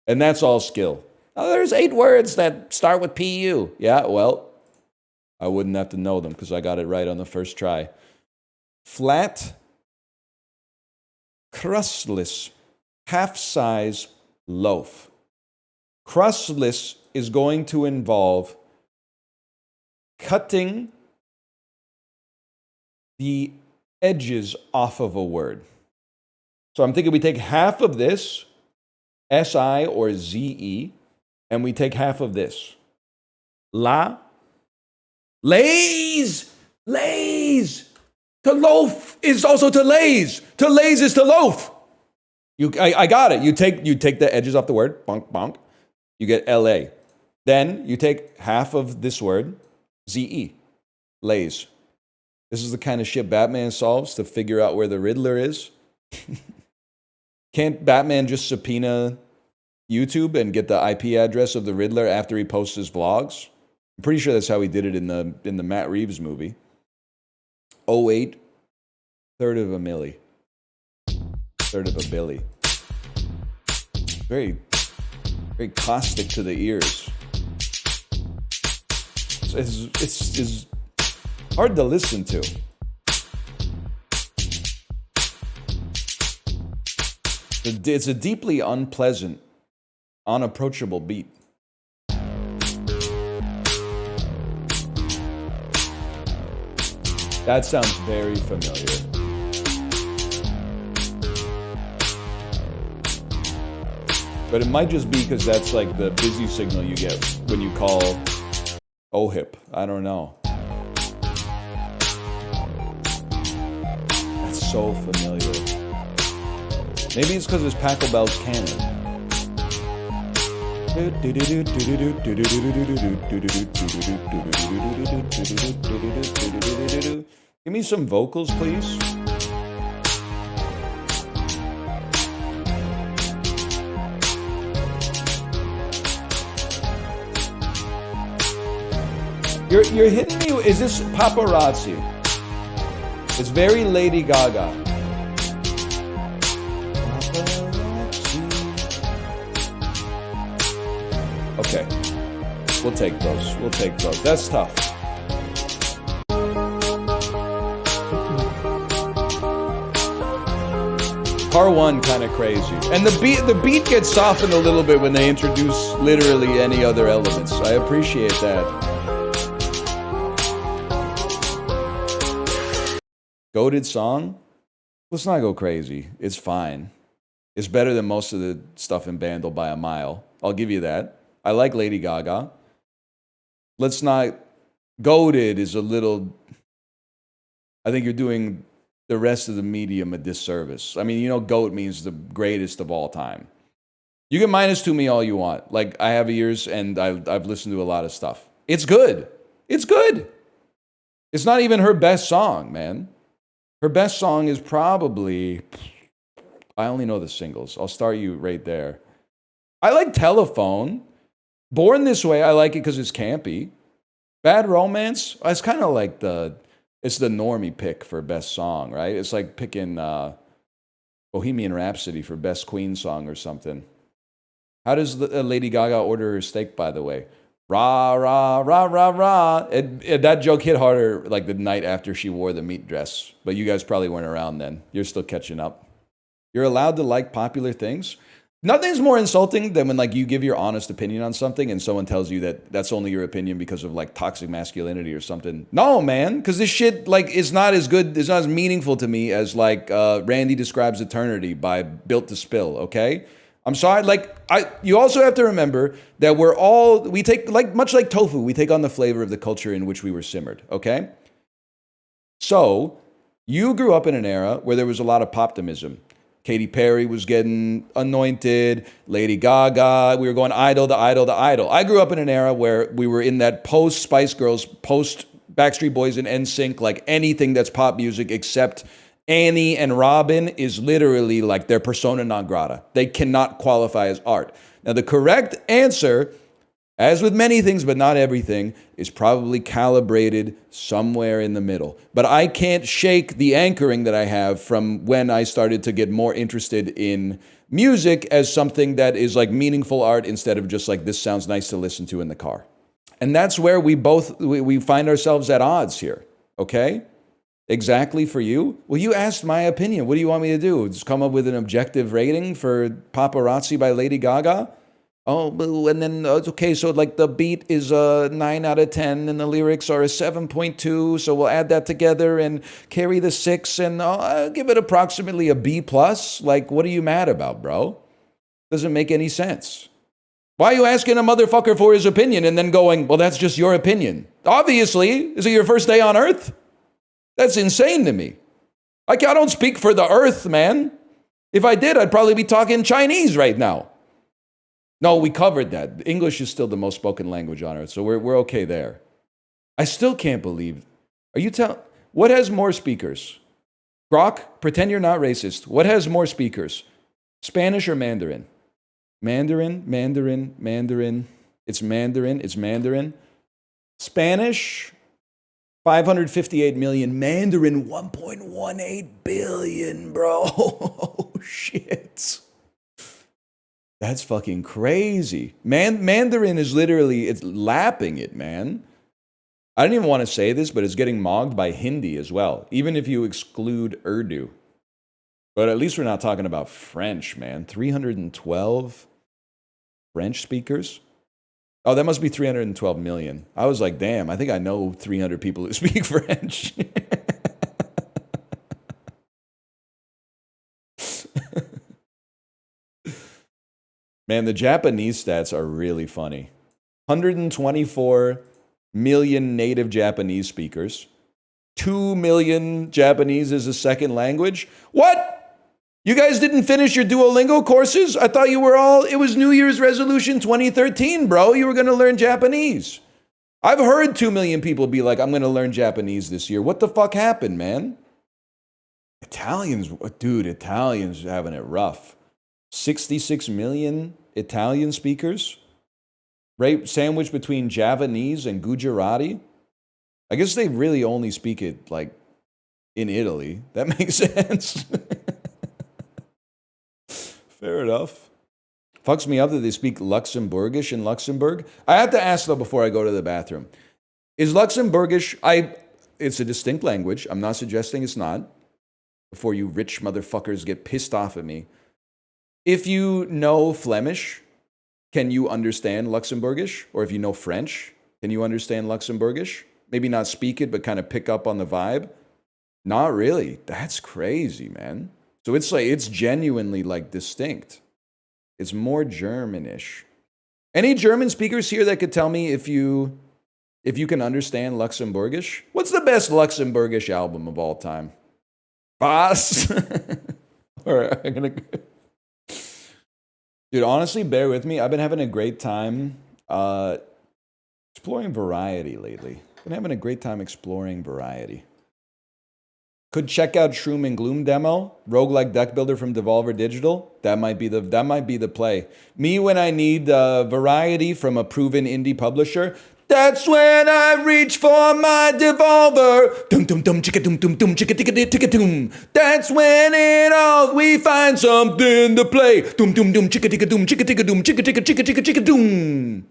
Speaker 1: And that's all skill. Oh, there's 8 words that start with PU. Yeah, well, I wouldn't have to know them because I got it right on the first try. Flat, crustless, half-size loaf. Crustless is going to involve cutting the edges off of a word. So I'm thinking we take half of this, SI or ZE, and we take half of this. La. Lays. To loaf is also to lays. To lays is to loaf. I got it. You take the edges off the word. Bonk, bonk. You get LA. Then you take half of this word. ZE. Lays. This is the kind of shit Batman solves to figure out where the Riddler is. Can't Batman just subpoena YouTube and get the IP address of the Riddler after he posts his vlogs? I'm pretty sure that's how he did it in the Matt Reeves movie. 08, third of a milli. Third of a billy. Very, very caustic to the ears. It's hard to listen to. It's a deeply unpleasant, unapproachable beat. That sounds very familiar. But it might just be because that's like the busy signal you get when you call OHIP. I don't know. That's so familiar. Maybe it's because it's Pachelbel's canon. Give me some vocals, please. You're hitting me. Is this paparazzi? It's very Lady Gaga. Okay. We'll take those. We'll take those. That's tough. Car 1 kind of crazy. And the beat gets softened a little bit when they introduce literally any other elements. I appreciate that. Goated song? Let's not go crazy. It's fine. It's better than most of the stuff in Bandle by a mile. I'll give you that. I like Lady Gaga. Let's not... Goated is a little... I think you're doing the rest of the medium a disservice. I mean, you know, GOAT means the greatest of all time. You can -2 me all you want. Like, I have ears and I've listened to a lot of stuff. It's good. It's good. It's not even her best song, man. Her best song is probably... I only know the singles. I'll start you right there. I like Telephone. Born This Way, I like it because it's campy. Bad Romance, it's kind of like it's the normie pick for best song, right? It's like picking Bohemian Rhapsody for best Queen song or something. How does Lady Gaga order her steak, by the way? Rah, rah, rah, rah, rah. That joke hit harder like the night after she wore the meat dress. But you guys probably weren't around then. You're still catching up. You're allowed to like popular things. Nothing's more insulting than when like you give your honest opinion on something and someone tells you that that's only your opinion because of like toxic masculinity or something. No, man, because this shit like is not as good, it's not as meaningful to me as like Randy Describes Eternity by Built to Spill, okay? I'm sorry, like you also have to remember that we take, like much like tofu, we take on the flavor of the culture in which we were simmered, okay? So, you grew up in an era where there was a lot of poptimism. Katy Perry was getting anointed, Lady Gaga, we were going idol to idol to idol. I grew up in an era where we were in that post-Spice Girls, post-Backstreet Boys and NSYNC, like anything that's pop music except Annie and Robin is literally like their persona non grata. They cannot qualify as art. Now the correct answer, as with many things but not everything, is probably calibrated somewhere in the middle. But I can't shake the anchoring that I have from when I started to get more interested in music as something that is like meaningful art instead of just like this sounds nice to listen to in the car. And that's where we find ourselves at odds here, okay? Exactly for you? Well, you asked my opinion. What do you want me to do? Just come up with an objective rating for Paparazzi by Lady Gaga? Oh, and then, okay, so like the beat is a 9 out of 10 and the lyrics are a 7.2, so we'll add that together and carry the 6 and I'll give it approximately a B+. Like, what are you mad about, bro? Doesn't make any sense. Why are you asking a motherfucker for his opinion and then going, well, that's just your opinion? Obviously, is it your first day on Earth? That's insane to me. Like, I don't speak for the Earth, man. If I did, I'd probably be talking Chinese right now. No, we covered that. English is still the most spoken language on Earth, so we're okay there. I still can't believe. What has more speakers? Grok, pretend you're not racist. What has more speakers? Spanish or Mandarin? Mandarin, Mandarin, Mandarin. It's Mandarin, it's Mandarin. Spanish, 558 million. Mandarin, 1.18 billion, bro. Oh, shit. That's fucking crazy. Mandarin is literally, it's lapping it, man. I don't even want to say this, but it's getting mogged by Hindi as well, even if you exclude Urdu. But at least we're not talking about French, man. 312 French speakers? Oh, that must be 312 million. I was like, damn, I think I know 300 people who speak French. Man, the Japanese stats are really funny. 124 million native Japanese speakers. 2 million Japanese as a second language. What? You guys didn't finish your Duolingo courses? I thought you were it was New Year's resolution 2013, bro. You were going to learn Japanese. I've heard 2 million people be like, I'm going to learn Japanese this year. What the fuck happened, man? Italians having it rough. 66 million Italian speakers, right? Sandwiched between Javanese and Gujarati. I guess they really only speak it like in Italy. That makes sense. Fair enough. Fucks me up that they speak Luxembourgish in Luxembourg. I have to ask, though, before I go to the bathroom. Is Luxembourgish... It's a distinct language. I'm not suggesting it's not. Before you rich motherfuckers get pissed off at me. If you know Flemish, can you understand Luxembourgish? Or if you know French, can you understand Luxembourgish? Maybe not speak it, but kind of pick up on the vibe? Not really. That's crazy, man. So it's like, it's genuinely like distinct. It's more Germanish. Any German speakers here that could tell me if you can understand Luxembourgish? What's the best Luxembourgish album of all time? Boss? Alright, I'm gonna... Dude, honestly, bear with me. I've been having a great time exploring variety lately. Been having a great time exploring variety. Could check out Shroom and Gloom demo, roguelike deck builder from Devolver Digital. That might be the play. Me when I need variety from a proven indie publisher. That's when I reach for my Devolver. Dum dum dum chicka dum dum dum chicka ticka ticka dum. That's when we find something to play. Dum dum dum chicka ticka dum chicka ticka dum chicka ticka chicka ticka chicka dum.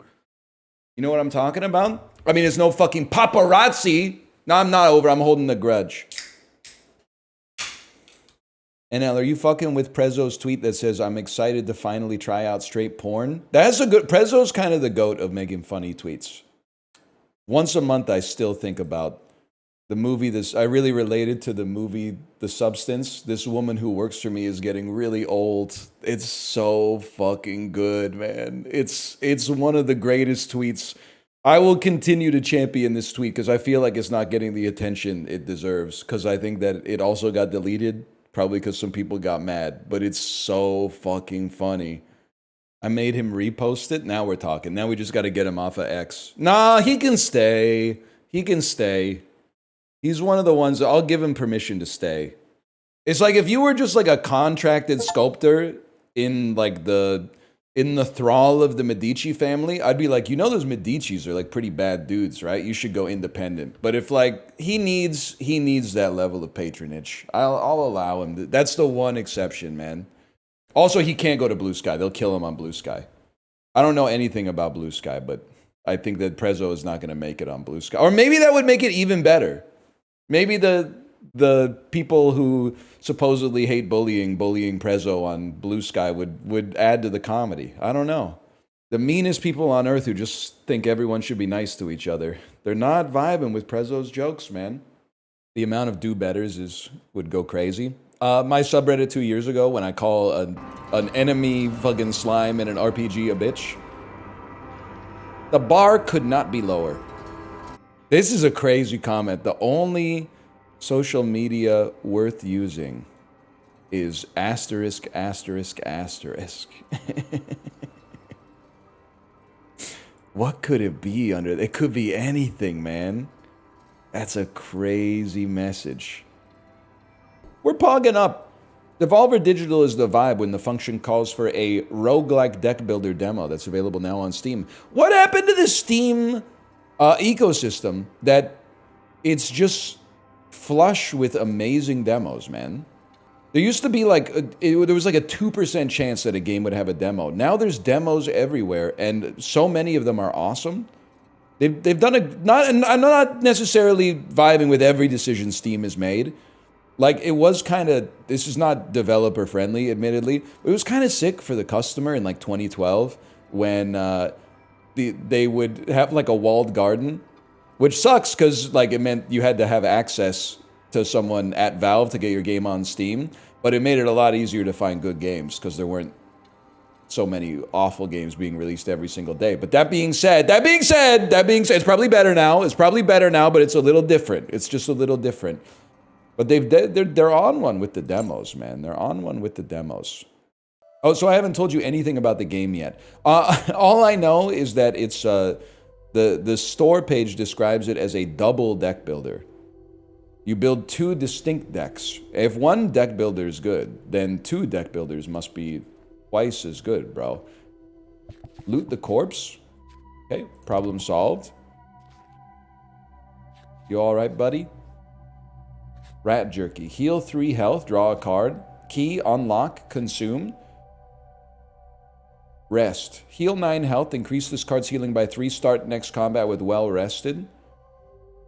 Speaker 1: You know what I'm talking about? I mean, it's no fucking paparazzi. No, I'm not over. I'm holding the grudge. NL, are you fucking with Prezo's tweet that says, I'm excited to finally try out straight porn? That's a good... Prezo's kind of the goat of making funny tweets. Once a month, I still think about the movie. I really related to the movie The Substance. This woman who works for me is getting really old. It's so fucking good, man. It's one of the greatest tweets. I will continue to champion this tweet because I feel like it's not getting the attention it deserves. Because I think that it also got deleted. Probably because some people got mad, but it's so fucking funny. I made him repost it. Now we're talking. Now we just got to get him off of X. Nah, he can stay. He can stay. He's one of the ones, I'll give him permission to stay. It's like if you were just like a contracted sculptor in like in the thrall of the Medici family, I'd be like, you know, those Medicis are like pretty bad dudes, right? You should go independent. But if like he needs that level of patronage, I'll allow him. That's the one exception, man. Also, he can't go to BlueSky. They'll kill him on BlueSky. I don't know anything about BlueSky, but I think that Prezo is not going to make it on BlueSky. Or maybe that would make it even better. Maybe the people who supposedly hate bullying Prezo on BlueSky would add to the comedy. I don't know. The meanest people on earth who just think everyone should be nice to each other. They're not vibing with Prezo's jokes, man. The amount of do-betters would go crazy. My subreddit 2 years ago, when I call an enemy fucking slime in an RPG a bitch, the bar could not be lower. This is a crazy comment. The only social media worth using is asterisk, asterisk, asterisk. What could it be under? It could be anything, man. That's a crazy message. We're pogging up. Devolver Digital is the vibe when the function calls for a roguelike deck builder demo that's available now on Steam. What happened to the Steam ecosystem that it's just flush with amazing demos, man? There used to be like, there was like a 2% chance that a game would have a demo. Now there's demos everywhere, and so many of them are awesome. They've done I'm not necessarily vibing with every decision Steam has made. Like, it was kind of, this is not developer friendly, admittedly. It was kind of sick for the customer in like 2012 when they would have like a walled garden, which sucks because like it meant you had to have access to someone at Valve to get your game on Steam, but it made it a lot easier to find good games because there weren't so many awful games being released every single day. But that being said, it's probably better now. It's probably better now, but it's a little different. It's just a little different. But they're on one with the demos, man. They're on one with the demos. Oh, so I haven't told you anything about the game yet. All I know is that it's the store page describes it as a double deck builder. You build two distinct decks. If one deck builder is good, then two deck builders must be twice as good, bro. Loot the corpse. Okay, problem solved. You all right, buddy? Rat jerky. Heal 3 health. Draw a card. Key. Unlock. Consume. Rest. Heal 9 health. Increase this card's healing by 3. Start next combat with well rested.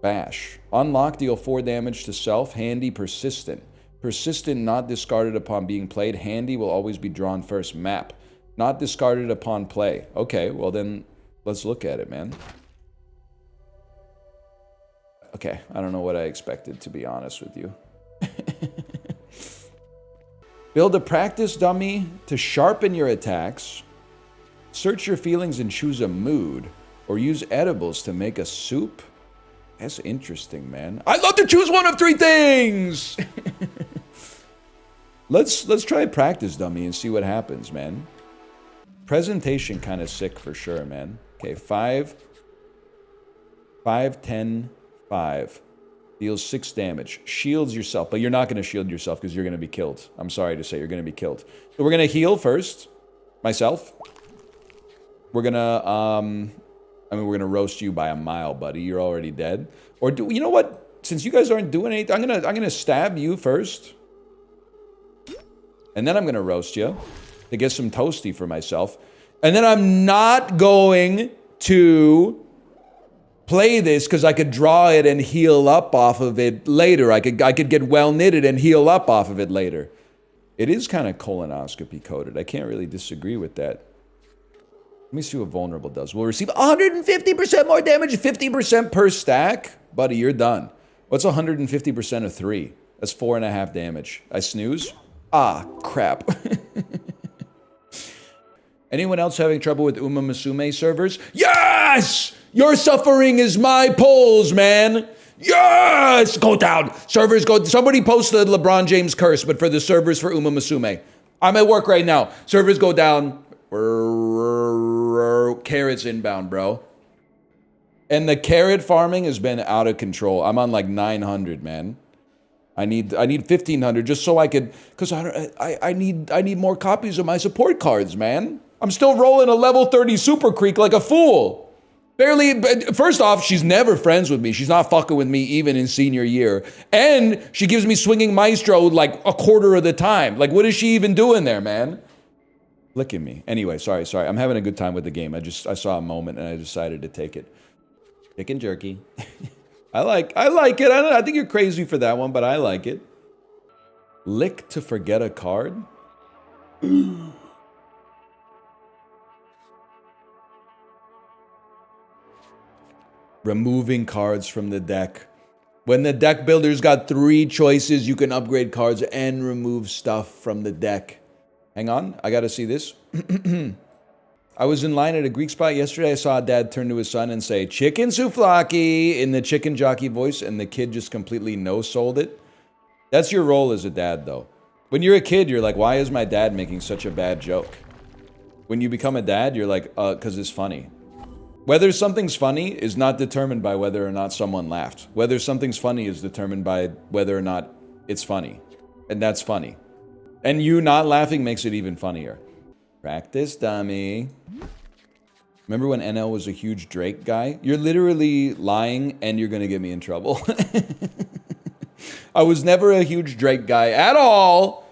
Speaker 1: Bash. Unlock. Deal 4 damage to self. Handy. Persistent. Persistent not discarded upon being played. Handy will always be drawn first. Map. Not discarded upon play. Okay, well then let's look at it, man. Okay, I don't know what I expected, to be honest with you. Build a practice dummy to sharpen your attacks. Search your feelings and choose a mood. Or use edibles to make a soup. That's interesting, man. I'd love to choose one of 3 things! Let's try practice dummy and see what happens, man. Presentation kind of sick for sure, man. Okay, 5, 10, 5. Deals 6 damage. Shields yourself, but you're not going to shield yourself because you're going to be killed. I'm sorry to say, you're going to be killed. So we're going to heal first. Myself. We're going to, I mean, we're going to roast you by a mile, buddy. You're already dead. Or do, you know what? Since you guys aren't doing anything, I'm going to stab you first. And then I'm going to roast you to get some toasty for myself. And then I'm not going to play this because I could draw it and heal up off of it later. I could get well knitted and heal up off of it later. It is kind of colonoscopy coded. I can't really disagree with that. Let me see what vulnerable does. We'll receive 150% more damage, 50% per stack. Buddy, you're done. What's 150% of 3? That's 4.5 damage. I snooze? Ah, crap. Anyone else having trouble with Musume servers? Yes! Your suffering is my pulls, man. Yes! Go down. Servers go. Somebody posted LeBron James curse, but for the servers for Musume. I'm at work right now. Servers go down. Carrots inbound, bro. And the carrot farming has been out of control. I'm on like 900, man. I need 1,500 just so I could, because I need more copies of my support cards, man. I'm still rolling a level 30 Super Creek like a fool. Barely, first off, she's never friends with me. She's not fucking with me even in senior year. And she gives me swinging maestro like a quarter of the time. Like, what is she even doing there, man? Look at me. Anyway, sorry. I'm having a good time with the game. I saw a moment and I decided to take it. Chicken jerky. I like it. I think you're crazy for that one, but I like it. Lick to forget a card? Removing cards from the deck. When the deck builder's got 3 choices, you can upgrade cards and remove stuff from the deck. Hang on, I gotta see this. I was in line at a Greek spot yesterday. I saw a dad turn to his son and say, "Chicken souvlaki," in the chicken jockey voice, and the kid just completely no-sold it. That's your role as a dad, though. When you're a kid, you're like, why is my dad making such a bad joke? When you become a dad, you're like, 'cause it's funny. Whether something's funny is not determined by whether or not someone laughed. Whether something's funny is determined by whether or not it's funny. And that's funny. And you not laughing makes it even funnier. Practice dummy. Remember when NL was a huge Drake guy? You're literally lying and you're gonna get me in trouble. I was never a huge Drake guy at all.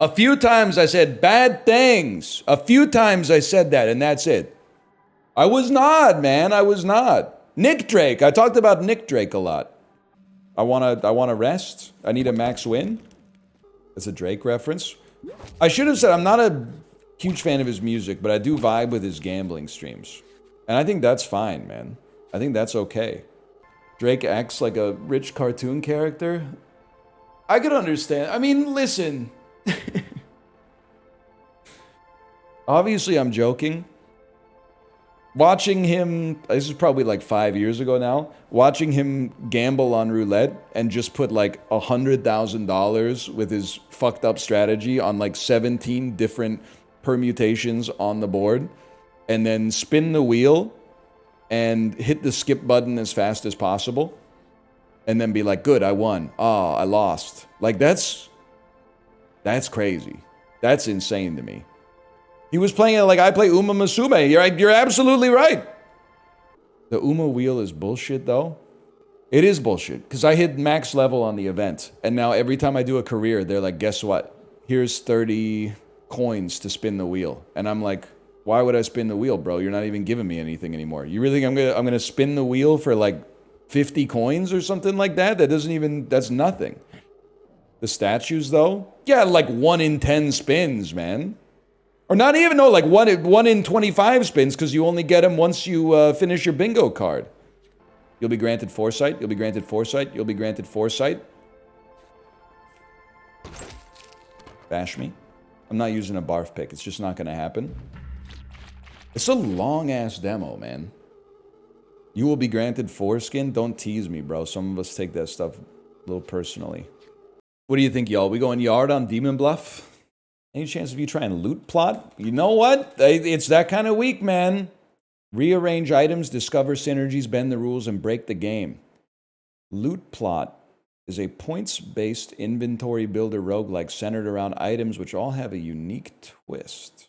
Speaker 1: A few times I said bad things. A few times I said that and that's it. I was not, man. I was not. Nick Drake. I talked about Nick Drake a lot. I wanna rest. I need a max win. That's a Drake reference. I should have said I'm not a huge fan of his music, but I do vibe with his gambling streams. And I think that's fine, man. I think that's okay. Drake acts like a rich cartoon character. I could understand. I mean, listen. Obviously, I'm joking. Watching him, this is probably like 5 years ago now, watching him gamble on roulette and just put like $100,000 with his fucked up strategy on like 17 different permutations on the board and then spin the wheel and hit the skip button as fast as possible and then be like, good, I won. Oh, I lost. Like that's crazy. That's insane to me. He was playing it like I play Musume. You're absolutely right. The wheel is bullshit, though. It is bullshit. Because I hit max level on the event. And now every time I do a career, they're like, guess what? Here's 30 coins to spin the wheel. And I'm like, why would I spin the wheel, bro? You're not even giving me anything anymore. You really think I'm gonna spin the wheel for like 50 coins or something like that? That doesn't even, that's nothing. The statues though? Yeah, like 1 in 10 spins, man. Or not even, no, like 1 in 25 spins, because you only get them once you finish your bingo card. You'll be granted foresight, you'll be granted foresight, you'll be granted foresight. Bash me. I'm not using a barf pick, it's just not gonna happen. It's a long-ass demo, man. You will be granted foreskin? Don't tease me, bro. Some of us take that stuff a little personally. What do you think, y'all? We going yard on Demon Bluff? Any chance of you trying loot plot? You know what? It's that kind of week, man. Rearrange items, discover synergies, bend the rules, and break the game. Loot plot is a points-based inventory builder roguelike centered around items which all have a unique twist.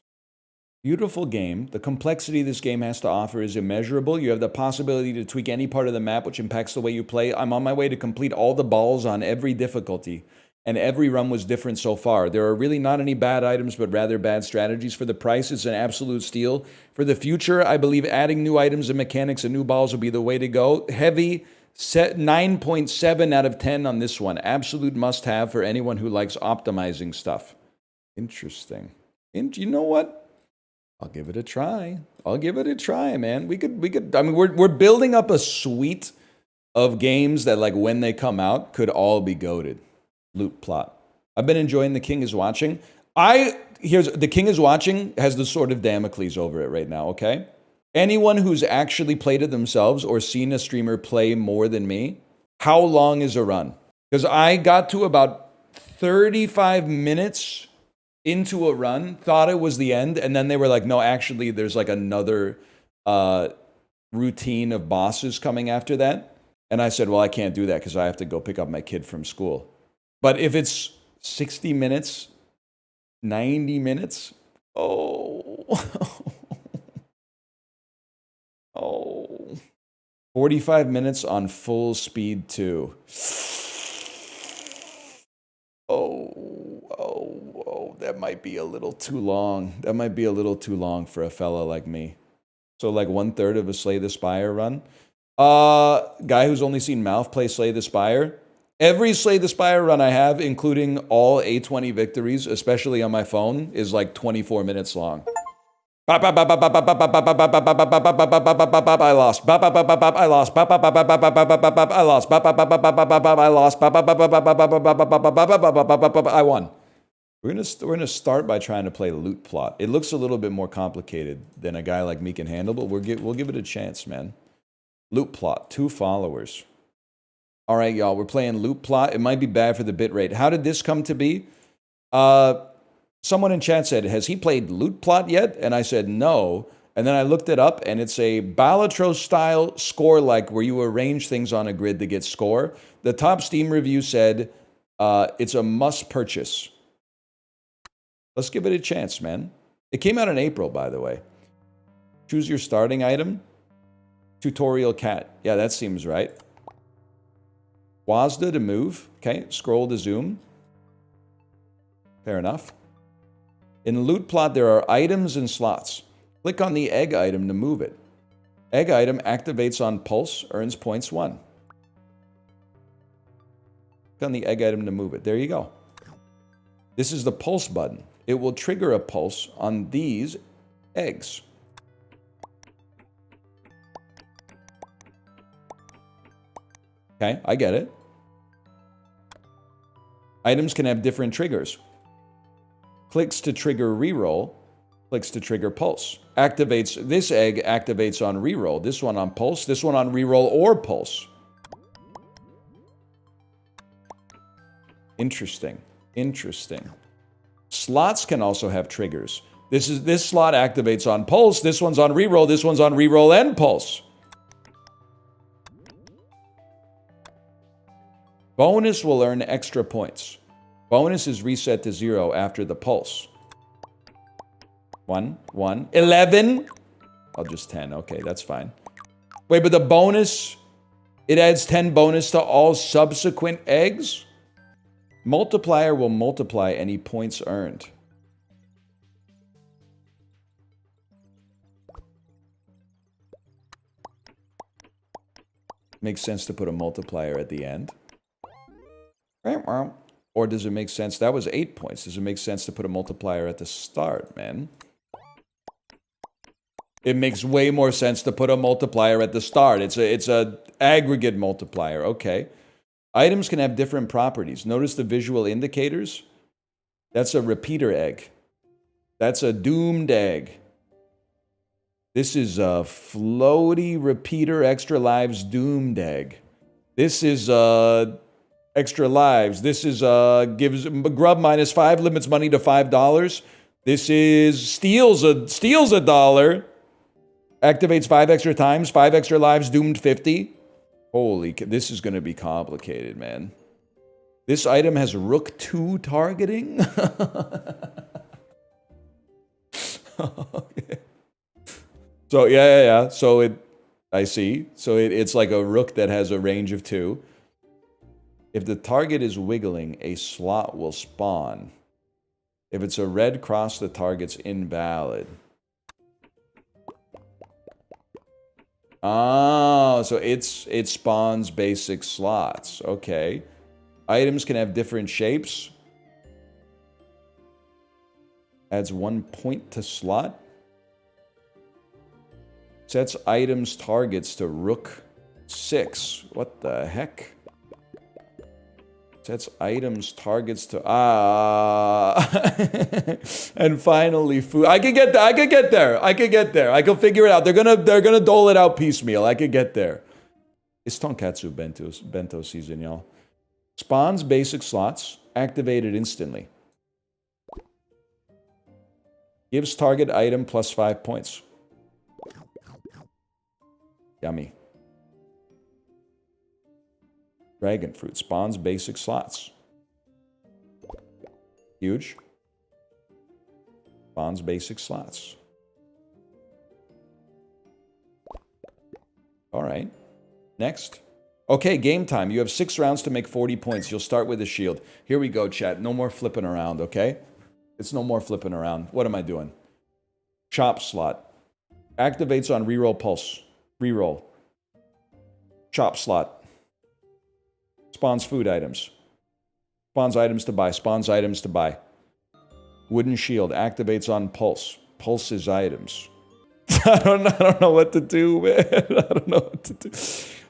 Speaker 1: Beautiful game. The complexity this game has to offer is immeasurable. You have the possibility to tweak any part of the map which impacts the way you play. I'm on my way to complete all the balls on every difficulty, and every run was different so far. There are really not any bad items, but rather bad strategies. For the price, it's an absolute steal. For the future, I believe adding new items and mechanics and new balls will be the way to go. Heavy, set 9.7 out of 10 on this one. Absolute must-have for anyone who likes optimizing stuff. Interesting. You know what? I'll give it a try. I'll give it a try, man. We could. I mean, we're building up a suite of games that, like, when they come out, could all be goated. Loot plot. I've been enjoying The King is Watching. The King is Watching has the sword of Damocles over it right now. Okay. Anyone who's actually played it themselves or seen a streamer play more than me, how long is a run? Because I got to about 35 minutes into a run, thought it was the end, and then they were like, no, actually, there's like another routine of bosses coming after that. And I said, well, I can't do that because I have to go pick up my kid from school. But if it's 60 minutes, 90 minutes, oh, 45 minutes on full speed too. That might be a little too long. That might be a little too long for a fella like me. So like 1/3 of a Slay the Spire run. Guy who's only seen Mouth play Slay the Spire. Every Slay the Spire run I have, including all A20 victories, especially on my phone, is like 24 minutes long. I lost. I lost. I won. We're gonna start by trying to play loot plot. It looks a little bit more complicated than a guy like me can handle, but we'll give it a chance, man. Loot plot, 2 followers. All right, y'all, we're playing loot plot. It might be bad for the bitrate. How did this come to be? Someone in chat said, has he played loot plot yet? And I said, no. And then I looked it up, and it's a Balatro-style score-like where you arrange things on a grid to get score. The top Steam review said it's a must-purchase. Let's give it a chance, man. It came out in April, by the way. Choose your starting item. Tutorial cat. Yeah, that seems right. WASD to move. Okay, scroll to zoom. Fair enough. In loot plot, there are items and slots. Click on the egg item to move it. Egg item activates on pulse, earns points 1. Click on the egg item to move it. There you go. This is the pulse button. It will trigger a pulse on these eggs. Okay, I get it. Items can have different triggers. Clicks to trigger reroll, clicks to trigger pulse. Activates, this egg activates on reroll, this one on pulse, this one on reroll or pulse. Interesting. Interesting. Slots can also have triggers. This slot activates on pulse, this one's on reroll, this one's on reroll and pulse. Bonus will earn extra points. Bonus is reset to 0 after the pulse. 1, 1, 11. I'll just 10. Okay, that's fine. Wait, but the bonus It adds 10 bonus to all subsequent eggs. Multiplier will multiply any points earned. Makes sense to put a multiplier at the end. Or does it make sense? That was 8 points. Does it make sense to put a multiplier at the start, man? It makes way more sense to put a multiplier at the start. It's a aggregate multiplier. Okay. Items can have different properties. Notice the visual indicators. That's a repeater egg. That's a doomed egg. This is a floaty repeater extra lives doomed egg. This is extra lives. This is gives grub -5, limits money to $5. This is steals a dollar. Activates 5 extra times, 5 extra lives, doomed 50. Holy, this is going to be complicated, man. This item has Rook 2 targeting? Okay. So, yeah. So, I see. So, it's like a Rook that has a range of 2. If the target is wiggling, a slot will spawn. If it's a red cross, the target's invalid. Oh, so it spawns basic slots. Okay. Items can have different shapes. Adds 1 point to slot. Sets items targets to Rook 6. What the heck? Sets items targets to and finally food. I could get there. I could figure it out. They're gonna dole it out piecemeal. I could get there. It's tonkatsu bento season, y'all. Spawns basic slots, activated instantly. Gives target item +5 points. Yummy. Dragon fruit spawns basic slots. Huge. Spawns basic slots. All right. Next. Okay, game time. You have 6 rounds to make 40 points. You'll start with a shield. Here we go, chat. No more flipping around, okay? It's no more flipping around. What am I doing? Chop slot. Activates on reroll pulse. Reroll. Chop slot. Spawns food items. Spawns items to buy. Spawns items to buy. Wooden shield. Activates on pulse. Pulses items. I don't know what to do, man. I don't know what to do.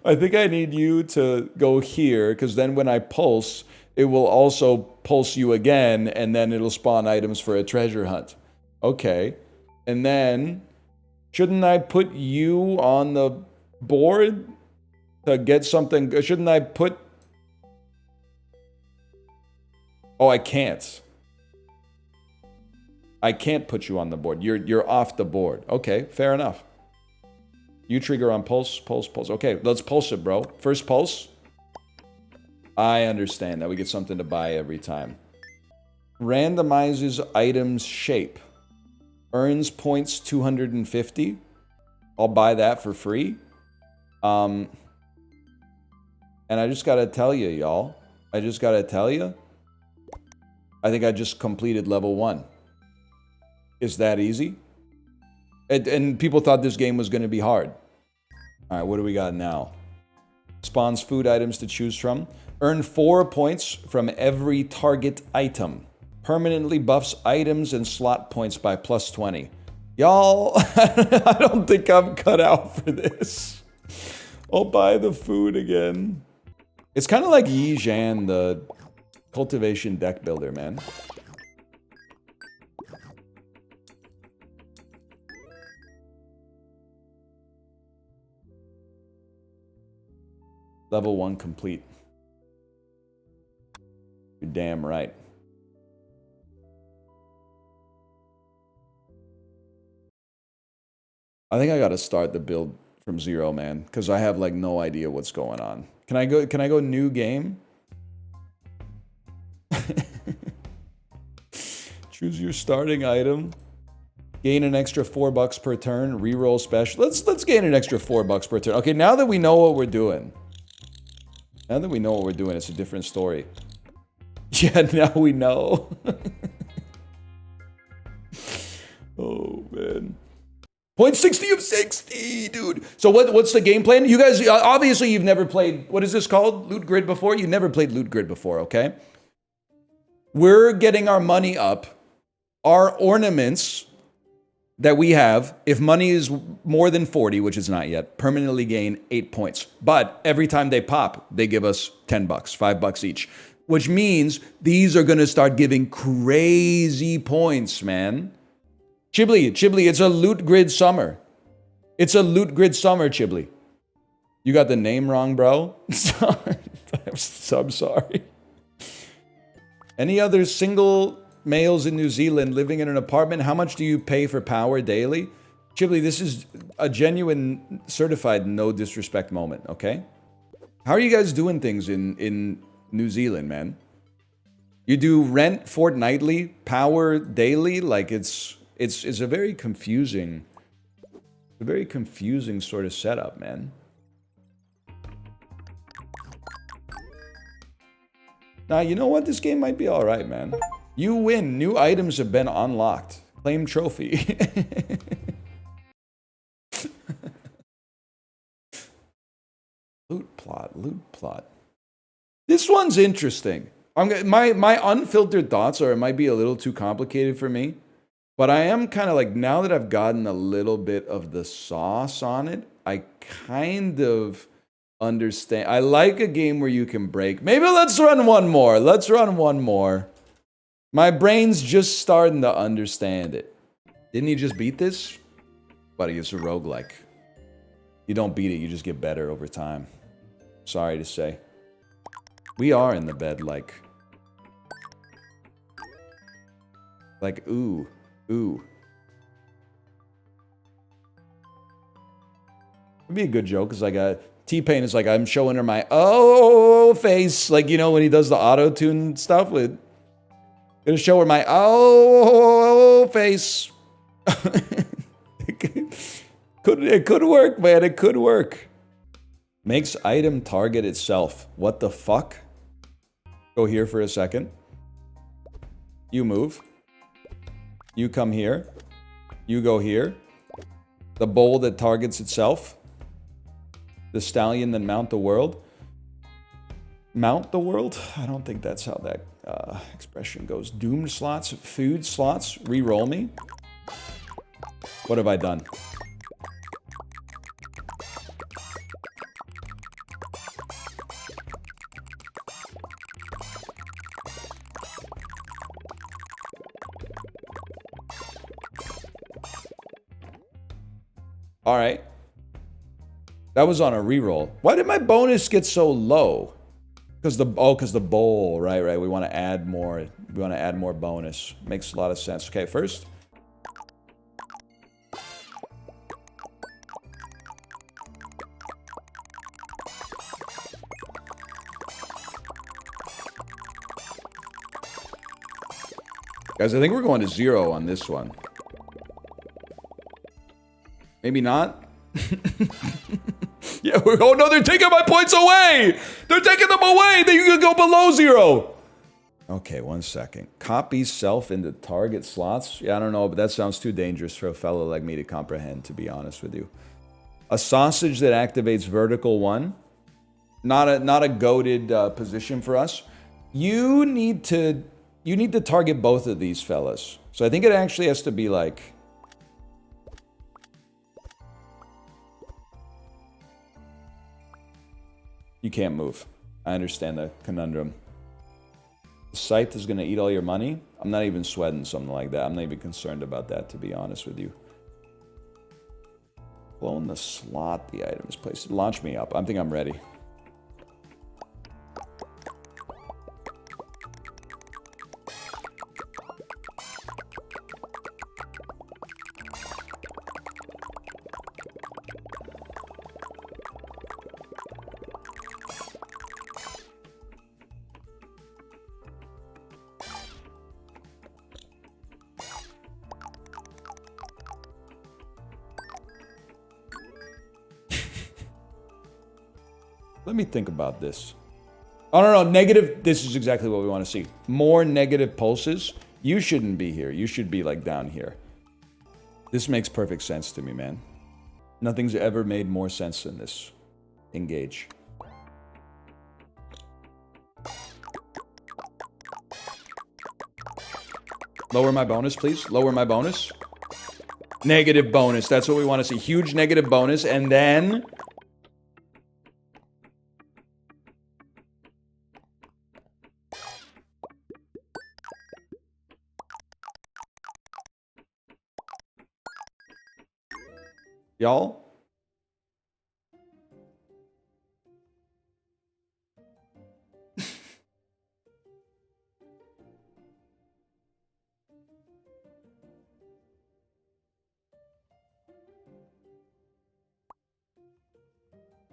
Speaker 1: I think I need you to go here, because then when I pulse, it will also pulse you again, and then it'll spawn items for a treasure hunt. Okay. And then, shouldn't I put you on the board to get something? Shouldn't I put... Oh, I can't. I can't put you on the board. You're off the board. Okay, fair enough. You trigger on pulse. Okay, let's pulse it, bro. First pulse. I understand that we get something to buy every time. Randomizes items shape. Earns points 250. I'll buy that for free. And I just gotta tell you, y'all. I just gotta tell you. I think I just completed level 1. Is that easy? And people thought this game was going to be hard. All right, what do we got now? Spawns food items to choose from. Earn 4 points from every target item. Permanently buffs items and slot points by +20. Y'all, I don't think I'm cut out for this. I'll buy the food again. It's kind of like Xian, the cultivation deck builder, man. Level 1 complete. You're damn right. I think I gotta start the build from 0, man, because I have like no idea what's going on. Can I go new game? Choose your starting item. Gain an extra $4 per turn. Reroll special. Let's gain an extra $4 per turn. Okay, now that we know what we're doing. Now that we know what we're doing, it's a different story. Yeah, now we know. Oh, man. 0.60 of 60, dude. So what's the game plan? You guys, obviously you've never played, what is this called? LOOTGRID before? You've never played LOOTGRID before, okay? We're getting our money up. Our ornaments that we have, if money is more than 40, which is not yet, permanently gain 8 points. But every time they pop, they give us 10 bucks, $5 each. Which means these are gonna start giving crazy points, man. Chibli, it's a LOOTGRID summer. It's a LOOTGRID summer, Chibli. You got the name wrong, bro. Sorry. I'm sorry. Any other single males in New Zealand living in an apartment? How much do you pay for power daily? Chibli, this is a genuine, certified no disrespect moment, okay? How are you guys doing things in New Zealand, man? You do rent fortnightly, power daily? Like it's a very confusing sort of setup, man. Now, you know what? This game might be all right, man. You win. New items have been unlocked. Claim trophy. LOOTPLOT. This one's interesting. My unfiltered thoughts are it might be a little too complicated for me. But I am kind of like, now that I've gotten a little bit of the sauce on it, I kind of understand. I like a game where you can break. Maybe let's run one more. Let's run one more. My brain's just starting to understand it. Didn't you just beat this? Buddy, it's a roguelike. You don't beat it, you just get better over time. Sorry to say. We are in the bed like ooh. Ooh. It'd be a good joke, because like T-Pain is like, I'm showing her my oh face. Like, you know, when he does the auto-tune stuff with, gonna show her my oh face. It could work, man. It could work. Makes item target itself. What the fuck? Go here for a second. You move. You come here. You go here. The bowl that targets itself. The stallion that mount the world. Mount the world? I don't think that's how that expression goes. Doomed slots, food slots, re-roll me. What have I done? All right. That was on a reroll. Why did my bonus get so low? Because the bowl, right. We want to add more. We want to add more bonus. Makes a lot of sense. Okay, first. Guys, I think we're going to 0 on this one. Maybe not. Yeah, oh no, they're taking my points away! They're taking them away! Then you can go below 0! Okay, 1 second. Copy self into target slots? Yeah, I don't know, but that sounds too dangerous for a fellow like me to comprehend, to be honest with you. A sausage that activates vertical 1. Not a goated position for us. You need to target both of these fellas. So I think it actually has to be like... You can't move. I understand the conundrum. The scythe is going to eat all your money? I'm not even sweating something like that. I'm not even concerned about that, to be honest with you. Clone the slot the item is placed. Launch me up. I think I'm ready. Let me think about this. Oh, no, negative. This is exactly what we want to see. More negative pulses. You shouldn't be here. You should be, like, down here. This makes perfect sense to me, man. Nothing's ever made more sense than this. Engage. Lower my bonus, please. Lower my bonus. Negative bonus. That's what we want to see. Huge negative bonus. And then... Y'all?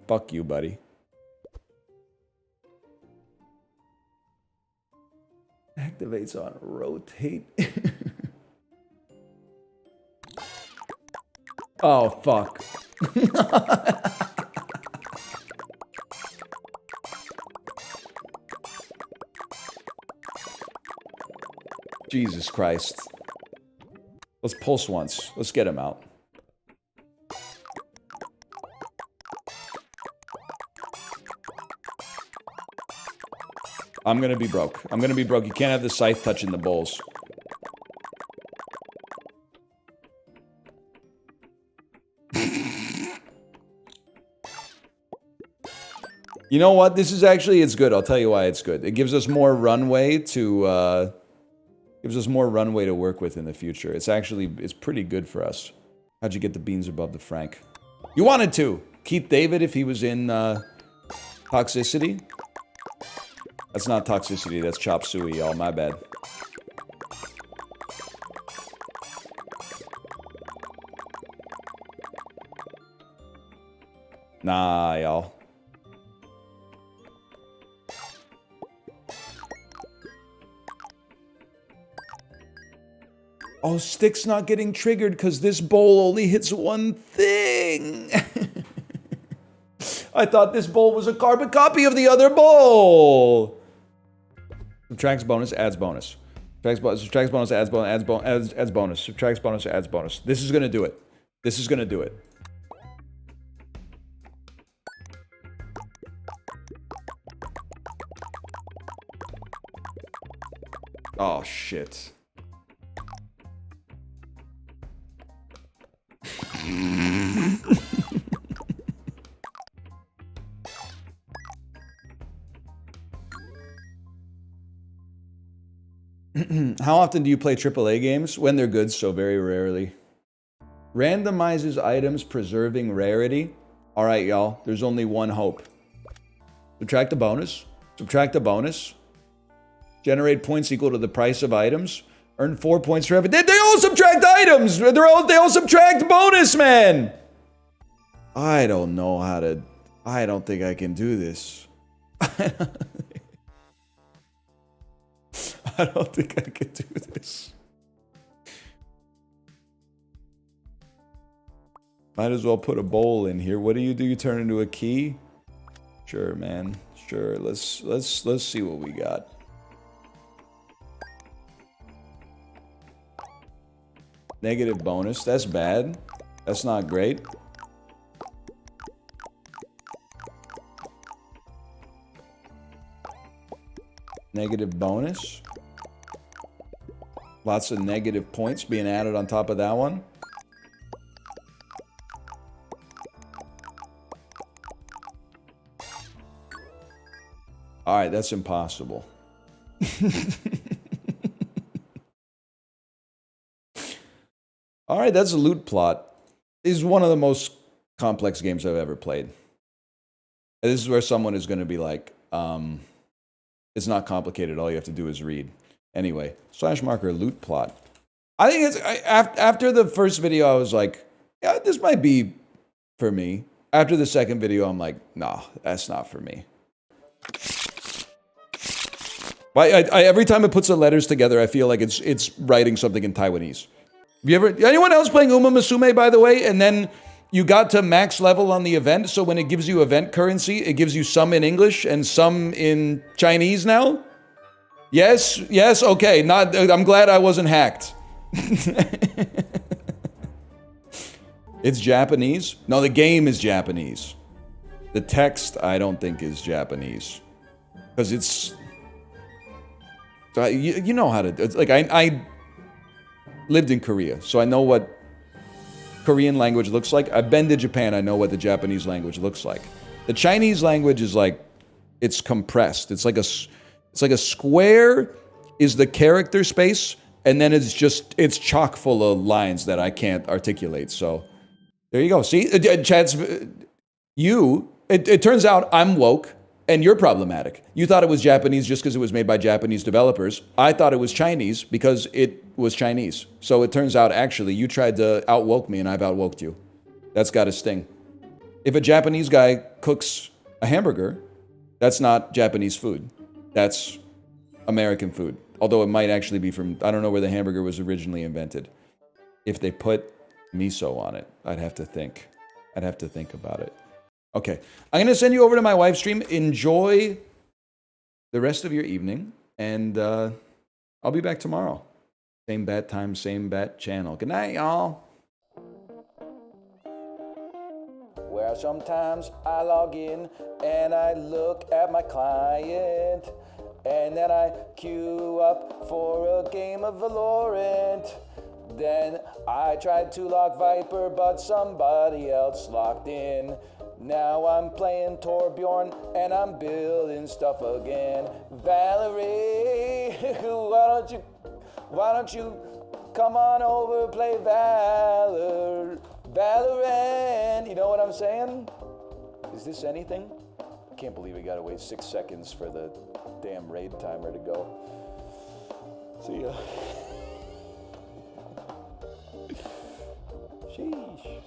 Speaker 1: Fuck you, buddy. Activates on rotate. Oh, fuck. Jesus Christ. Let's pulse once. Let's get him out. I'm gonna be broke. I'm gonna be broke. You can't have the scythe touching the bowls. You know what? This is actually, it's good. I'll tell you why it's good. It gives us more runway to, work with in the future. It's actually, it's pretty good for us. How'd you get the beans above the Frank? You wanted to! Keith David if he was in, Toxicity? That's not Toxicity, that's Chop Suey, y'all. My bad. Nah, y'all. Oh, stick's not getting triggered because this bowl only hits one thing. I thought this bowl was a carbon copy of the other bowl. Subtracts bonus, adds bonus. Subtracts bonus, adds bonus, adds bonus. Subtracts bonus, adds bonus. This is gonna do it. This is gonna do it. Oh, shit. How often do you play AAA games? When they're good, so very rarely. Randomizes items, preserving rarity. Alright, y'all. There's only one hope. Subtract the bonus. Subtract the bonus. Generate points equal to the price of items. Earn 4 points for every... They all subtract items! They all subtract bonus, man! I don't know how to... I don't think I can do this. I don't think I can do this. Might as well put a bowl in here. What do? You turn into a key? Sure, man. Sure. Let's see what we got. Negative bonus. That's bad. That's not great. Negative bonus. Lots of negative points being added on top of that one. Alright, that's impossible. Alright, that's a loot plot. This is one of the most complex games I've ever played. And this is where someone is going to be like, it's not complicated, all you have to do is read. Anyway, /marker loot plot. I think it's, after the first video, I was like, yeah, this might be for me. After the second video, I'm like, nah, that's not for me. Every time it puts the letters together, I feel like it's writing something in Taiwanese. Have you ever, anyone else playing Musume, by the way? And then You got to max level on the event, so when it gives you event currency, it gives you some in English and some in Chinese now? Yes, yes, okay. I'm glad I wasn't hacked. It's Japanese? No, the game is Japanese. The text, I don't think, is Japanese. Because it's... So you know how to... It's like, I lived in Korea, so I know what Korean language looks like. I've been to Japan, I know what the Japanese language looks like. The Chinese language is like... It's compressed. It's like a square is the character space, and then it's chock full of lines that I can't articulate, so... There you go. See? Chad's... It turns out I'm woke, and you're problematic. You thought it was Japanese just because it was made by Japanese developers. I thought it was Chinese because it was Chinese. So it turns out, actually, you tried to out-woke me, and I've out-woked you. That's got to sting. If a Japanese guy cooks a hamburger, that's not Japanese food. That's American food. Although it might actually be from... I don't know where the hamburger was originally invented. If they put miso on it, I'd have to think. I'd have to think about it. Okay. I'm going to send you over to my wife's stream. Enjoy the rest of your evening. And I'll be back tomorrow. Same bat time, same bat channel. Good night, y'all. Where sometimes I log in and I look at my client. And then I queue up for a game of Valorant. Then I tried to lock Viper, but somebody else locked in. Now I'm playing Torbjorn, and I'm building stuff again. Valerie, why don't you come on over, play Valorant? You know what I'm saying? Is this anything? I can't believe we gotta wait 6 seconds for the damn raid timer to go. See ya. Sheesh.